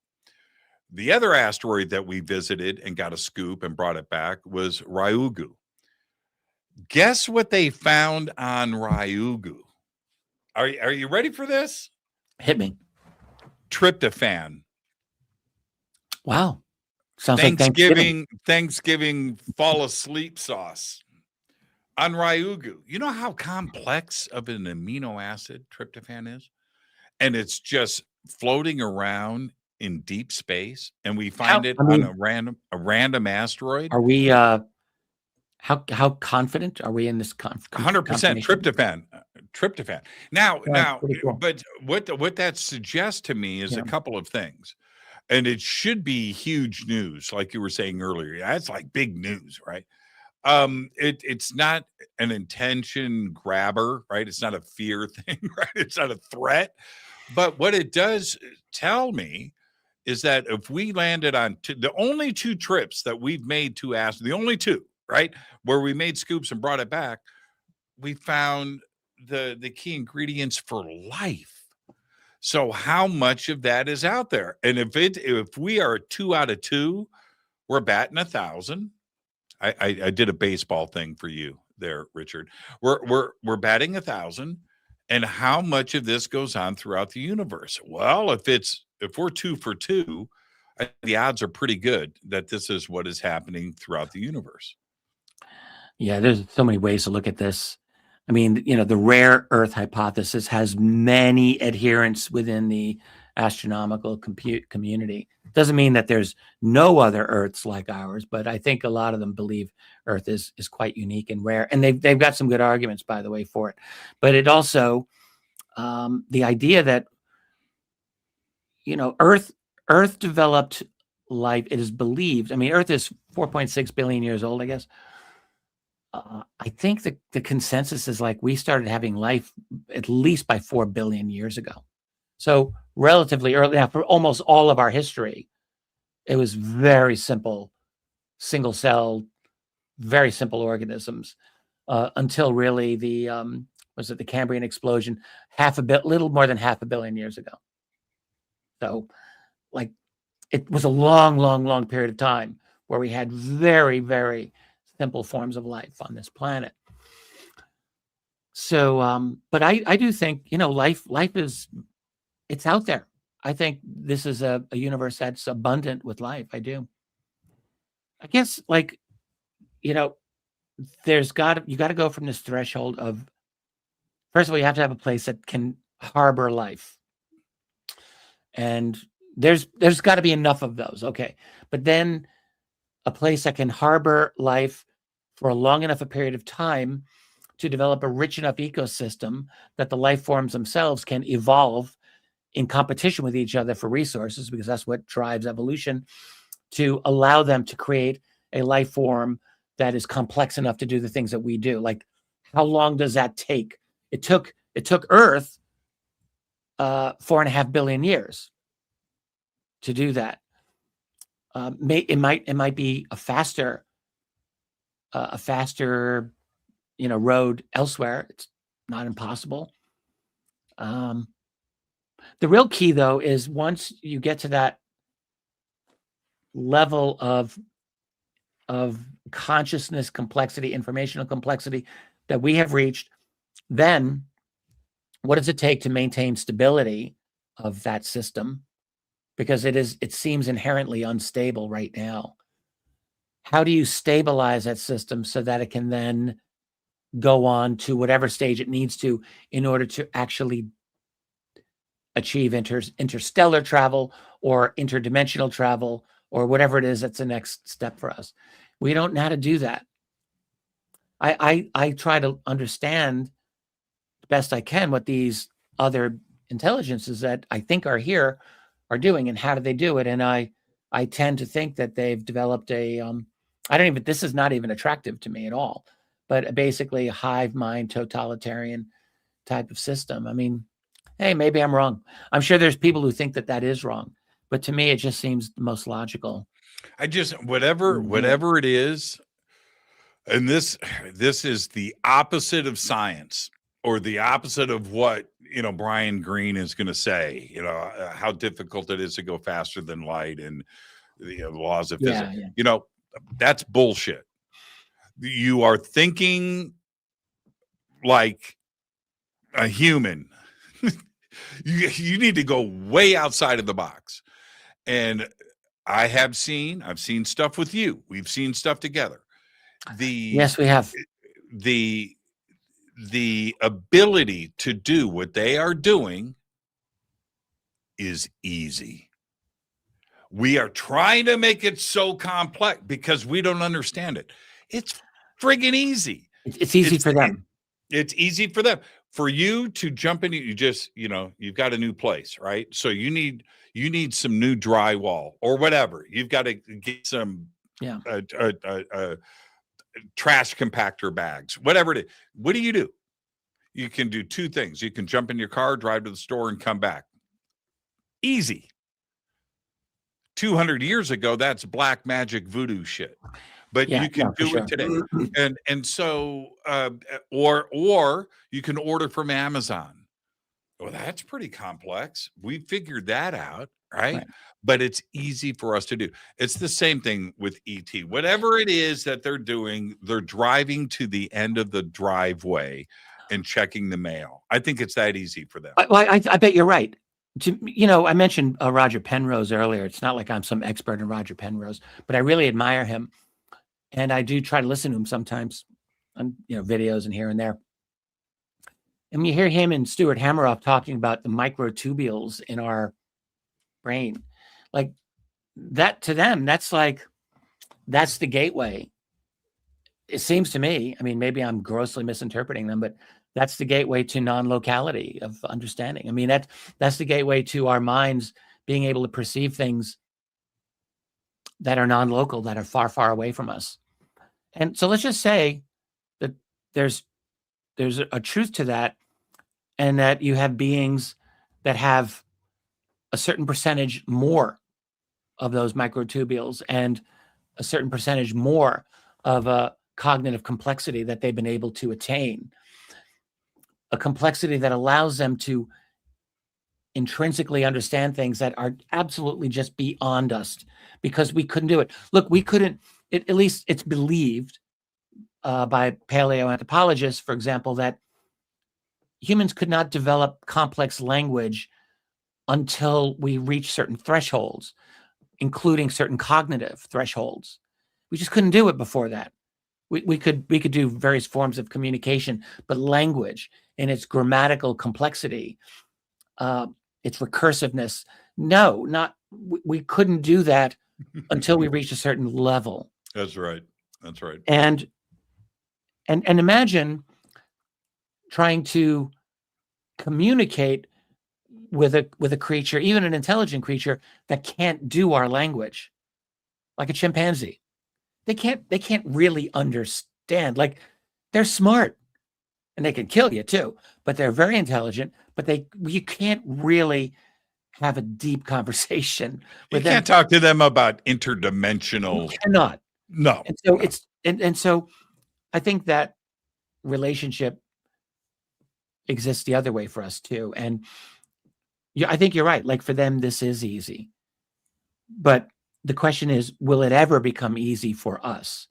The other asteroid that we visited and got a scoop and brought it back was Ryugu. Guess what they found on Ryugu? Are you ready for this? Hit me. Tryptophan. Wow. Sounds Thanksgiving, like Thanksgiving fall asleep sauce on Ryugu. You know how complex of an amino acid tryptophan is? And it's just floating around in deep space, and we find on a random asteroid. Are we how confident are we in this 100% tryptophan. Now, cool. But what that suggests to me is a couple of things. And it should be huge news, like you were saying earlier. That's like big news, right? It's not an intention grabber, right? It's not a fear thing, right? It's not a threat. But what it does tell me is that if we landed on the only 2 trips that we've made to the only 2, right, where we made scoops and brought it back, we found the key ingredients for life. So how much of that is out there? And if we are 2 out of 2, we're batting 1,000. I did a baseball thing for you there, Richard. We're batting 1,000. And how much of this goes on throughout the universe? Well, if we're 2 for 2, the odds are pretty good that this is what is happening throughout the universe. Yeah, there's so many ways to look at this. I mean, the rare Earth hypothesis has many adherents within the astronomical community. Doesn't mean that there's no other Earths like ours, but I think a lot of them believe Earth is quite unique and rare. And they've got some good arguments, by the way, for it. But it also, the idea that, Earth developed life, it is believed. I mean, Earth is 4.6 billion years old, I guess. I think the consensus is like we started having life at least by 4 billion years ago. So relatively early. Now, for almost all of our history, it was very simple, single cell, very simple organisms until really the Cambrian explosion, little more than 500 million years ago. So, like, it was a long, long, long period of time where we had very, very simple forms of life on this planet. So, but I do think, life is, it's out there. I think this is a universe that's abundant with life. I do. I guess, you got to go from this threshold of, first of all, you have to have a place that can harbor life. And there's got to be enough of those. Okay. But then a place that can harbor life for a long enough a period of time to develop a rich enough ecosystem that the life forms themselves can evolve in competition with each other for resources, because that's what drives evolution, to allow them to create a life form that is complex enough to do the things that we do. Like, how long does that take? It took Earth 4.5 billion years to do that. It might be a faster road elsewhere. It's not impossible. The real key, though, is once you get to that level of consciousness complexity, informational complexity that we have reached, then what does it take to maintain stability of that system? Because it seems inherently unstable right now. How do you stabilize that system so that it can then go on to whatever stage it needs to in order to actually achieve interstellar travel or interdimensional travel or whatever it is that's the next step for us. We don't know how to do that. I try to understand the best I can what these other intelligences that I think are here are doing and how do they do it. And I tend to think that they've developed this is not even attractive to me at all, but basically a hive mind totalitarian type of system. I mean, hey, maybe I'm wrong. I'm sure there's people who think that is wrong, but to me, it just seems the most logical. Whatever it is, and this is the opposite of science, or the opposite of what Brian Greene is going to say. How difficult it is to go faster than light, and the laws of physics. Yeah. That's bullshit. You are thinking like a human. You need to go way outside of the box. And I've seen stuff with you. We've seen stuff together. Yes, we have. The ability to do what they are doing is easy. We are trying to make it so complex because we don't understand it. It's friggin' easy. It's easy for them. It's easy for them. For you to jump in, you've got a new place, right? So you need some new drywall or whatever. You've got to get some trash compactor bags, whatever it is. What do? You can do two things. You can jump in your car, drive to the store, and come back. Easy. 200 years ago, that's black magic voodoo shit. But you can do it today. And so, or you can order from Amazon. Well, that's pretty complex. We figured that out, right? But it's easy for us to do. It's the same thing with ET. Whatever it is that they're doing, they're driving to the end of the driveway and checking the mail. I think it's that easy for them. I bet you're right. I mentioned Roger Penrose earlier. It's not like I'm some expert in Roger Penrose, but I really admire him. And I do try to listen to him sometimes on videos and here and there. And you hear him and Stuart Hameroff talking about the microtubules in our brain. Like that to them, that's the gateway. It seems to me, I mean, maybe I'm grossly misinterpreting them, but that's the gateway to non-locality of understanding. I mean, that's the gateway to our minds being able to perceive things that are non-local, that are far, far away from us. And so let's just say that there's a truth to that, and that you have beings that have a certain percentage more of those microtubules and a certain percentage more of a cognitive complexity that they've been able to attain, a complexity that allows them to intrinsically understand things that are absolutely just beyond us, because we couldn't do it. Look, we couldn't, at least it's believed by paleoanthropologists, for example, that humans could not develop complex language until we reach certain thresholds, including certain cognitive thresholds. We just couldn't do it before that. We could do various forms of communication, but language in its grammatical complexity, its recursiveness, we couldn't do that until we reached a certain level. That's right. And imagine trying to communicate with a creature, even an intelligent creature, that can't do our language, like a chimpanzee. They can't really understand. Like, they're smart and they can kill you too, but they're very intelligent, but you can't really have a deep conversation with them. You can't talk to them about interdimensional. You cannot. No. And so so I think that relationship exists the other way for us too. And I think you're right. Like, for them, this is easy. But the question is, will it ever become easy for us?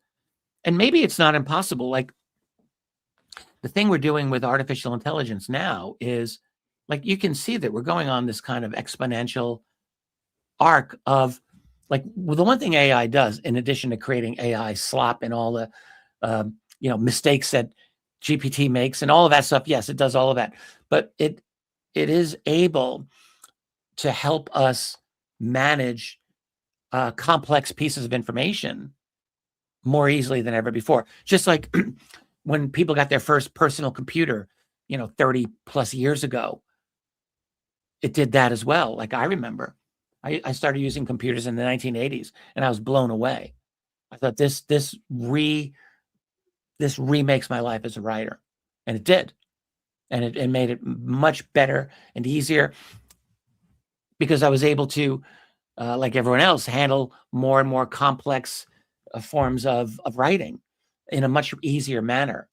And maybe it's not impossible. Like, the thing we're doing with artificial intelligence now is, like, you can see that we're going on this kind of exponential arc of, like, well, the one thing AI does, in addition to creating AI slop and all the mistakes that GPT makes and all of that stuff, yes, it does all of that, but it is able to help us manage complex pieces of information more easily than ever before. Just like when people got their first personal computer, 30 plus years ago, it did that as well. Like I remember, I started using computers in the 1980s, and I was blown away. I thought this remakes my life as a writer, and it did, and it made it much better and easier because I was able to, like everyone else, handle more and more complex forms of writing in a much easier manner.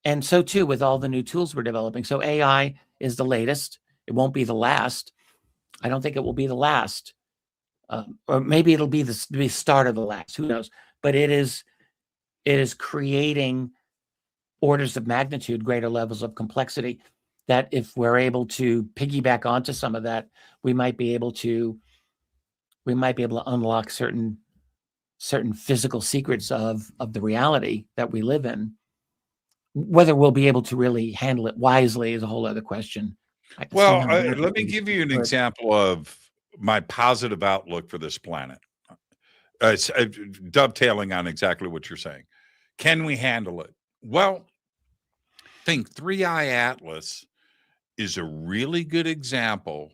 And so too with all the new tools we're developing. So AI is the latest. It won't be the last. I don't think it will be the last. Or maybe it'll be the start of the last. Who knows? But it is creating orders of magnitude, greater levels of complexity, that if we're able to piggyback onto some of that, we might be able to unlock certain physical secrets of the reality that we live in. Whether we'll be able to really handle it wisely is a whole other question. Well, let me give you an example of my positive outlook for this planet. It's dovetailing on exactly what you're saying. Can we handle it? Well, think 3i Atlas is a really good example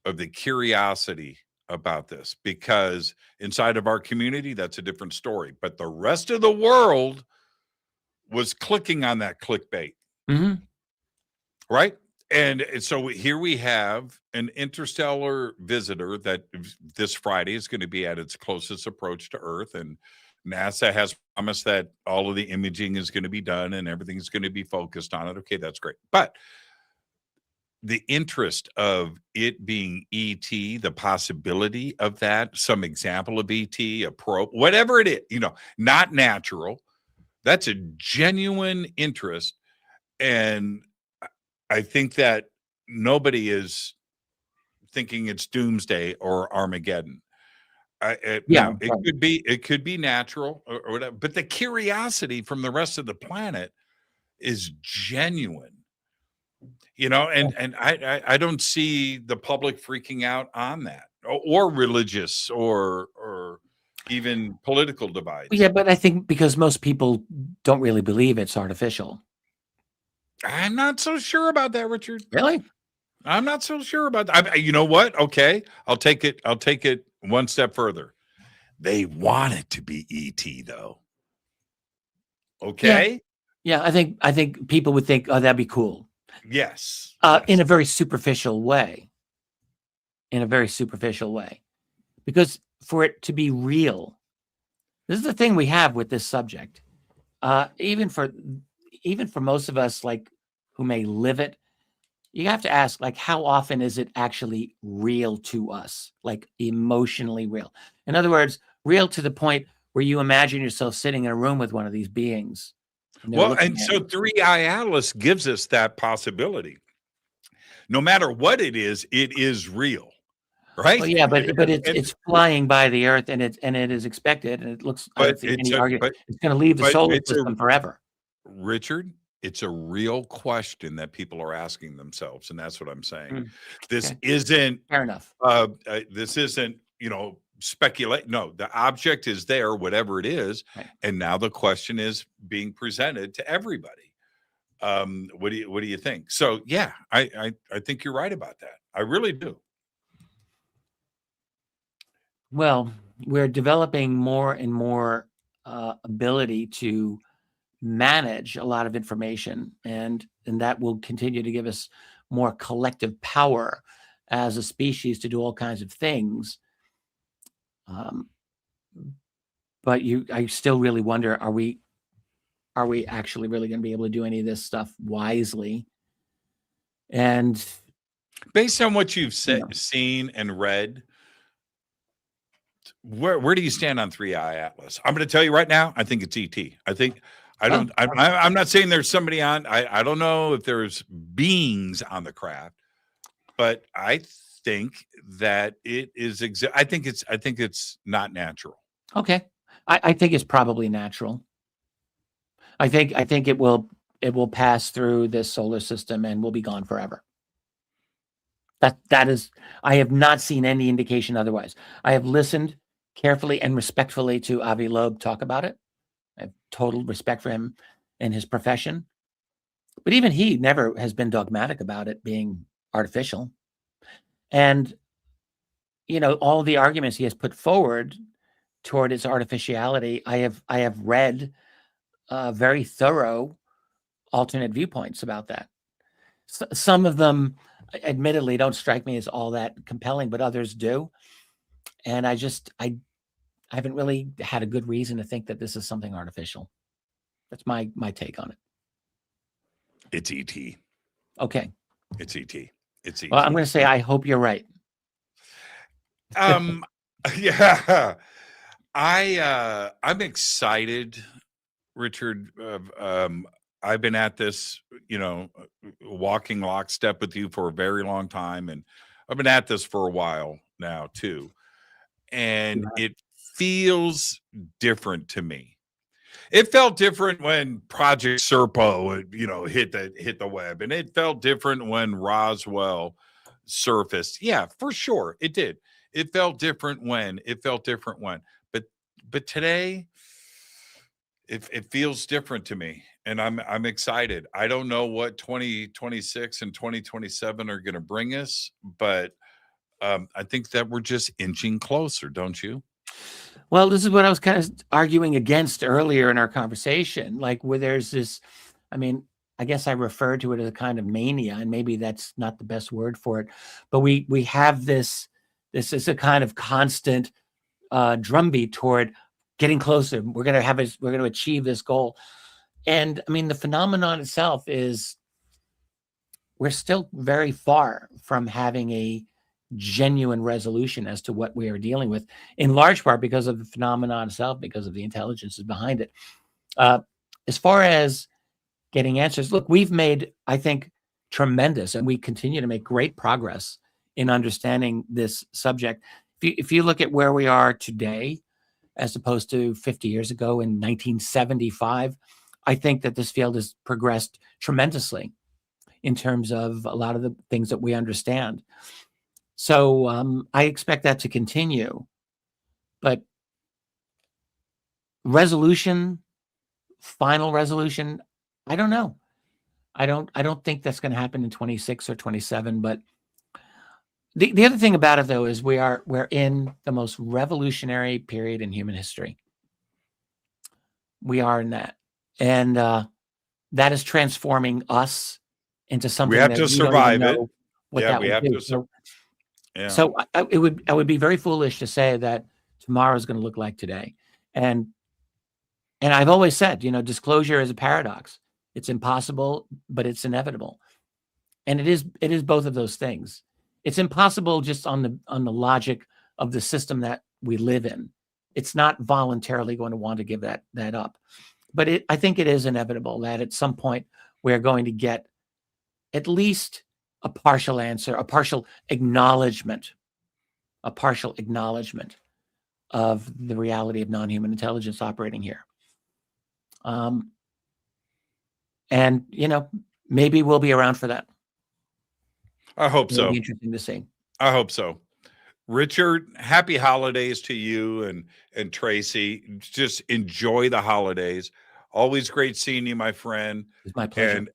of the curiosity about this, because inside of our community, that's a different story. But the rest of the world was clicking on that clickbait. Mm-hmm. Right? And so here we have an interstellar visitor that this Friday is going to be at its closest approach to Earth. And NASA has promised that all of the imaging is going to be done and everything's going to be focused on it. Okay, that's great. But the interest of it being ET, the possibility of that, some example of ET, a probe, whatever it is, not natural, that's a genuine interest. And I think that nobody is thinking it's doomsday or Armageddon. Yeah, it could be natural or whatever, but the curiosity from the rest of the planet is genuine, and I don't see the public freaking out on that, or religious or even political divides. Yeah, but I think because most people don't really believe it's artificial. I'm not so sure about that, Richard. Really? I'm not so sure about that. You know what? Okay, I'll take it one step further. They want it to be ET, though. Okay. Yeah, I think people would think, oh, that'd be cool. Yes. In a very superficial way. Because for it to be real, this is the thing we have with this subject. Even for most of us, like, who may live it, you have to ask, like, how often is it actually real to us? Like, emotionally real. In other words, real to the point where you imagine yourself sitting in a room with one of these beings. Well, and so 3i Atlas gives us that possibility. No matter what it is real, right? Well, yeah, but it's flying by the Earth, and it is expected, and it looks. I don't think any argument. It's going to leave the solar system forever. Richard, it's a real question that people are asking themselves, and that's what I'm saying. This isn't fair enough. This isn't speculate. No, the object is there, whatever it is, right. And now the question is being presented to everybody. What do you think? So yeah, I think you're right about that. I really do. Well, we're developing more and more ability to manage a lot of information, and that will continue to give us more collective power as a species to do all kinds of things. But I still really wonder, are we actually really going to be able to do any of this stuff wisely? And based on what you've seen and read, where do you stand on 3i Atlas? I'm going to tell you right now, I think it's ET. I'm not saying there's somebody on. I don't know if there's beings on the craft, but I think that it is. I think it's not natural. Okay, I think it's probably natural. I think it will pass through this solar system and will be gone forever. That is, I have not seen any indication otherwise. I have listened carefully and respectfully to Avi Loeb talk about it. I have total respect for him and his profession. But even he never has been dogmatic about it being artificial. And, all the arguments he has put forward toward its artificiality, I have read very thorough alternate viewpoints about that. Some of them, admittedly, don't strike me as all that compelling, but others do. And I haven't really had a good reason to think that this is something artificial. That's my take on it. It's ET. Okay. It's ET. It's ET. Well, I'm going to say I hope you're right. Yeah. I'm excited, Richard. I've been at this, walking lockstep with you for a very long time, and I've been at this for a while now too. And it feels different to me. It felt different when Project Serpo, hit the web, and it felt different when Roswell surfaced. Yeah, for sure, it did. It felt different when. But today, it feels different to me, and I'm excited. I don't know what 2026 and 2027 are going to bring us, but I think that we're just inching closer, don't you? Well, this is what I was kind of arguing against earlier in our conversation, like where there's this, I guess I referred to it as a kind of mania, and maybe that's not the best word for it, but we have this is a kind of constant drumbeat toward getting closer. We're going to achieve this goal. And the phenomenon itself is we're still very far from having a genuine resolution as to what we are dealing with, in large part because of the phenomenon itself, because of the intelligences behind it. As far as getting answers, look, we've made, I think, tremendous, and we continue to make great progress in understanding this subject. If you look at where we are today, as opposed to 50 years ago in 1975, I think that this field has progressed tremendously in terms of a lot of the things that we understand. So I expect that to continue, but final resolution, I don't know. I don't think that's going to happen in 26 or 27. But the other thing about it, though, is we're in the most revolutionary period in human history. We are in that, and that is transforming us into something. We have to survive it. Yeah, we have to. So I would be very foolish to say that tomorrow is going to look like today. And I've always said, disclosure is a paradox. It's impossible, but it's inevitable. And it is both of those things. It's impossible just on the logic of the system that we live in. It's not voluntarily going to want to give that up. But I think it is inevitable that at some point we're going to get at least a partial answer, a partial acknowledgement of the reality of non-human intelligence operating here. And, maybe we'll be around for that. I hope so. It'll be interesting to see. I hope so. Richard, happy holidays to you and Tracy. Just enjoy the holidays. Always great seeing you, my friend. It's my pleasure. And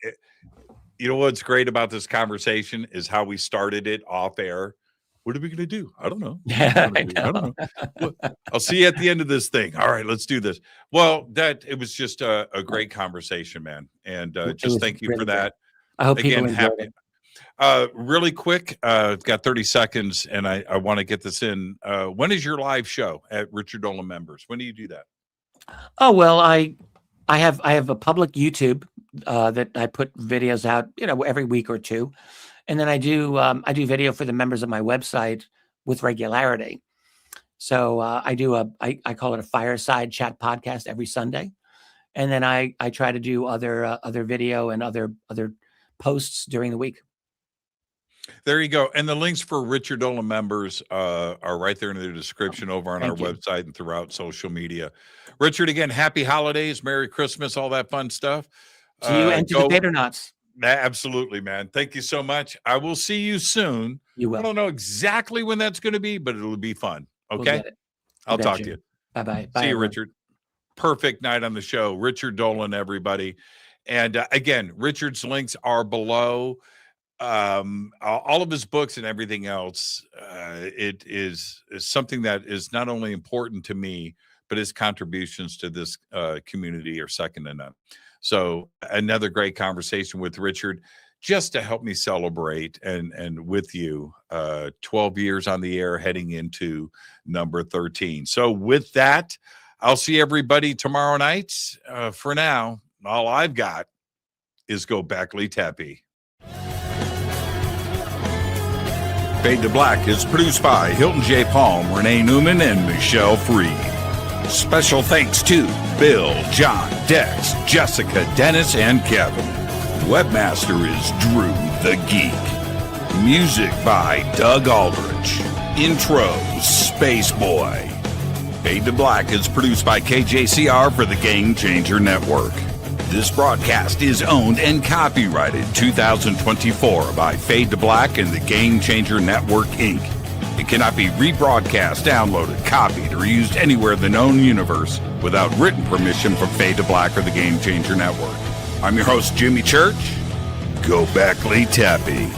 you know what's great about this conversation is how we started it off air. What are we going to do? I don't know. Yeah, I don't know. I'll see you at the end of this thing. All right, let's do this. Well, it was just a great conversation, man. And just thank you for that. I hope people enjoyed it. Really quick, I've got 30 seconds, and I want to get this in. When is your live show at Richard Dolan Members? When do you do that? Oh, well, I have a public YouTube that I put videos out, every week or two. And then I do video for the members of my website with regularity. So I call it a fireside chat podcast every Sunday. And then I try to do other video and other posts during the week. There you go. And the links for Richard Dolan Members are right there in the description over on our website and throughout social media. Richard, again, happy holidays, Merry Christmas, all that fun stuff. To you and to the Patronauts. Absolutely, man. Thank you so much. I will see you soon. You will. I don't know exactly when that's going to be, but it'll be fun. We'll Okay. get it. I'll talk to you. Bye-bye. See you, everyone. Richard. Perfect night on the show. Richard Dolan, everybody. And again, Richard's links are below. All of his books and everything else. It is something that is not only important to me, but his contributions to this community are second to none. So another great conversation with Richard, just to help me celebrate and with you 12 years on the air, heading into number 13. So with that, I'll see everybody tomorrow night. For now, all I've got is go Beckley Teppy. Fade to Black is produced by Hilton J. Palm, Renee Newman, and Michelle Freed. Special thanks to Bill, John, Dex, Jessica, Dennis, and Kevin. Webmaster is Drew the Geek. Music by Doug Aldrich. Intro, Space Boy. Fade to Black is produced by KJCR for the Game Changer Network. This broadcast is owned and copyrighted 2024 by Fade to Black and the Game Changer Network, Inc. It cannot be rebroadcast, downloaded, copied, or used anywhere in the known universe without written permission from Fade to Black or the Game Changer Network. I'm your host, Jimmy Church. Go Beckley Teppy.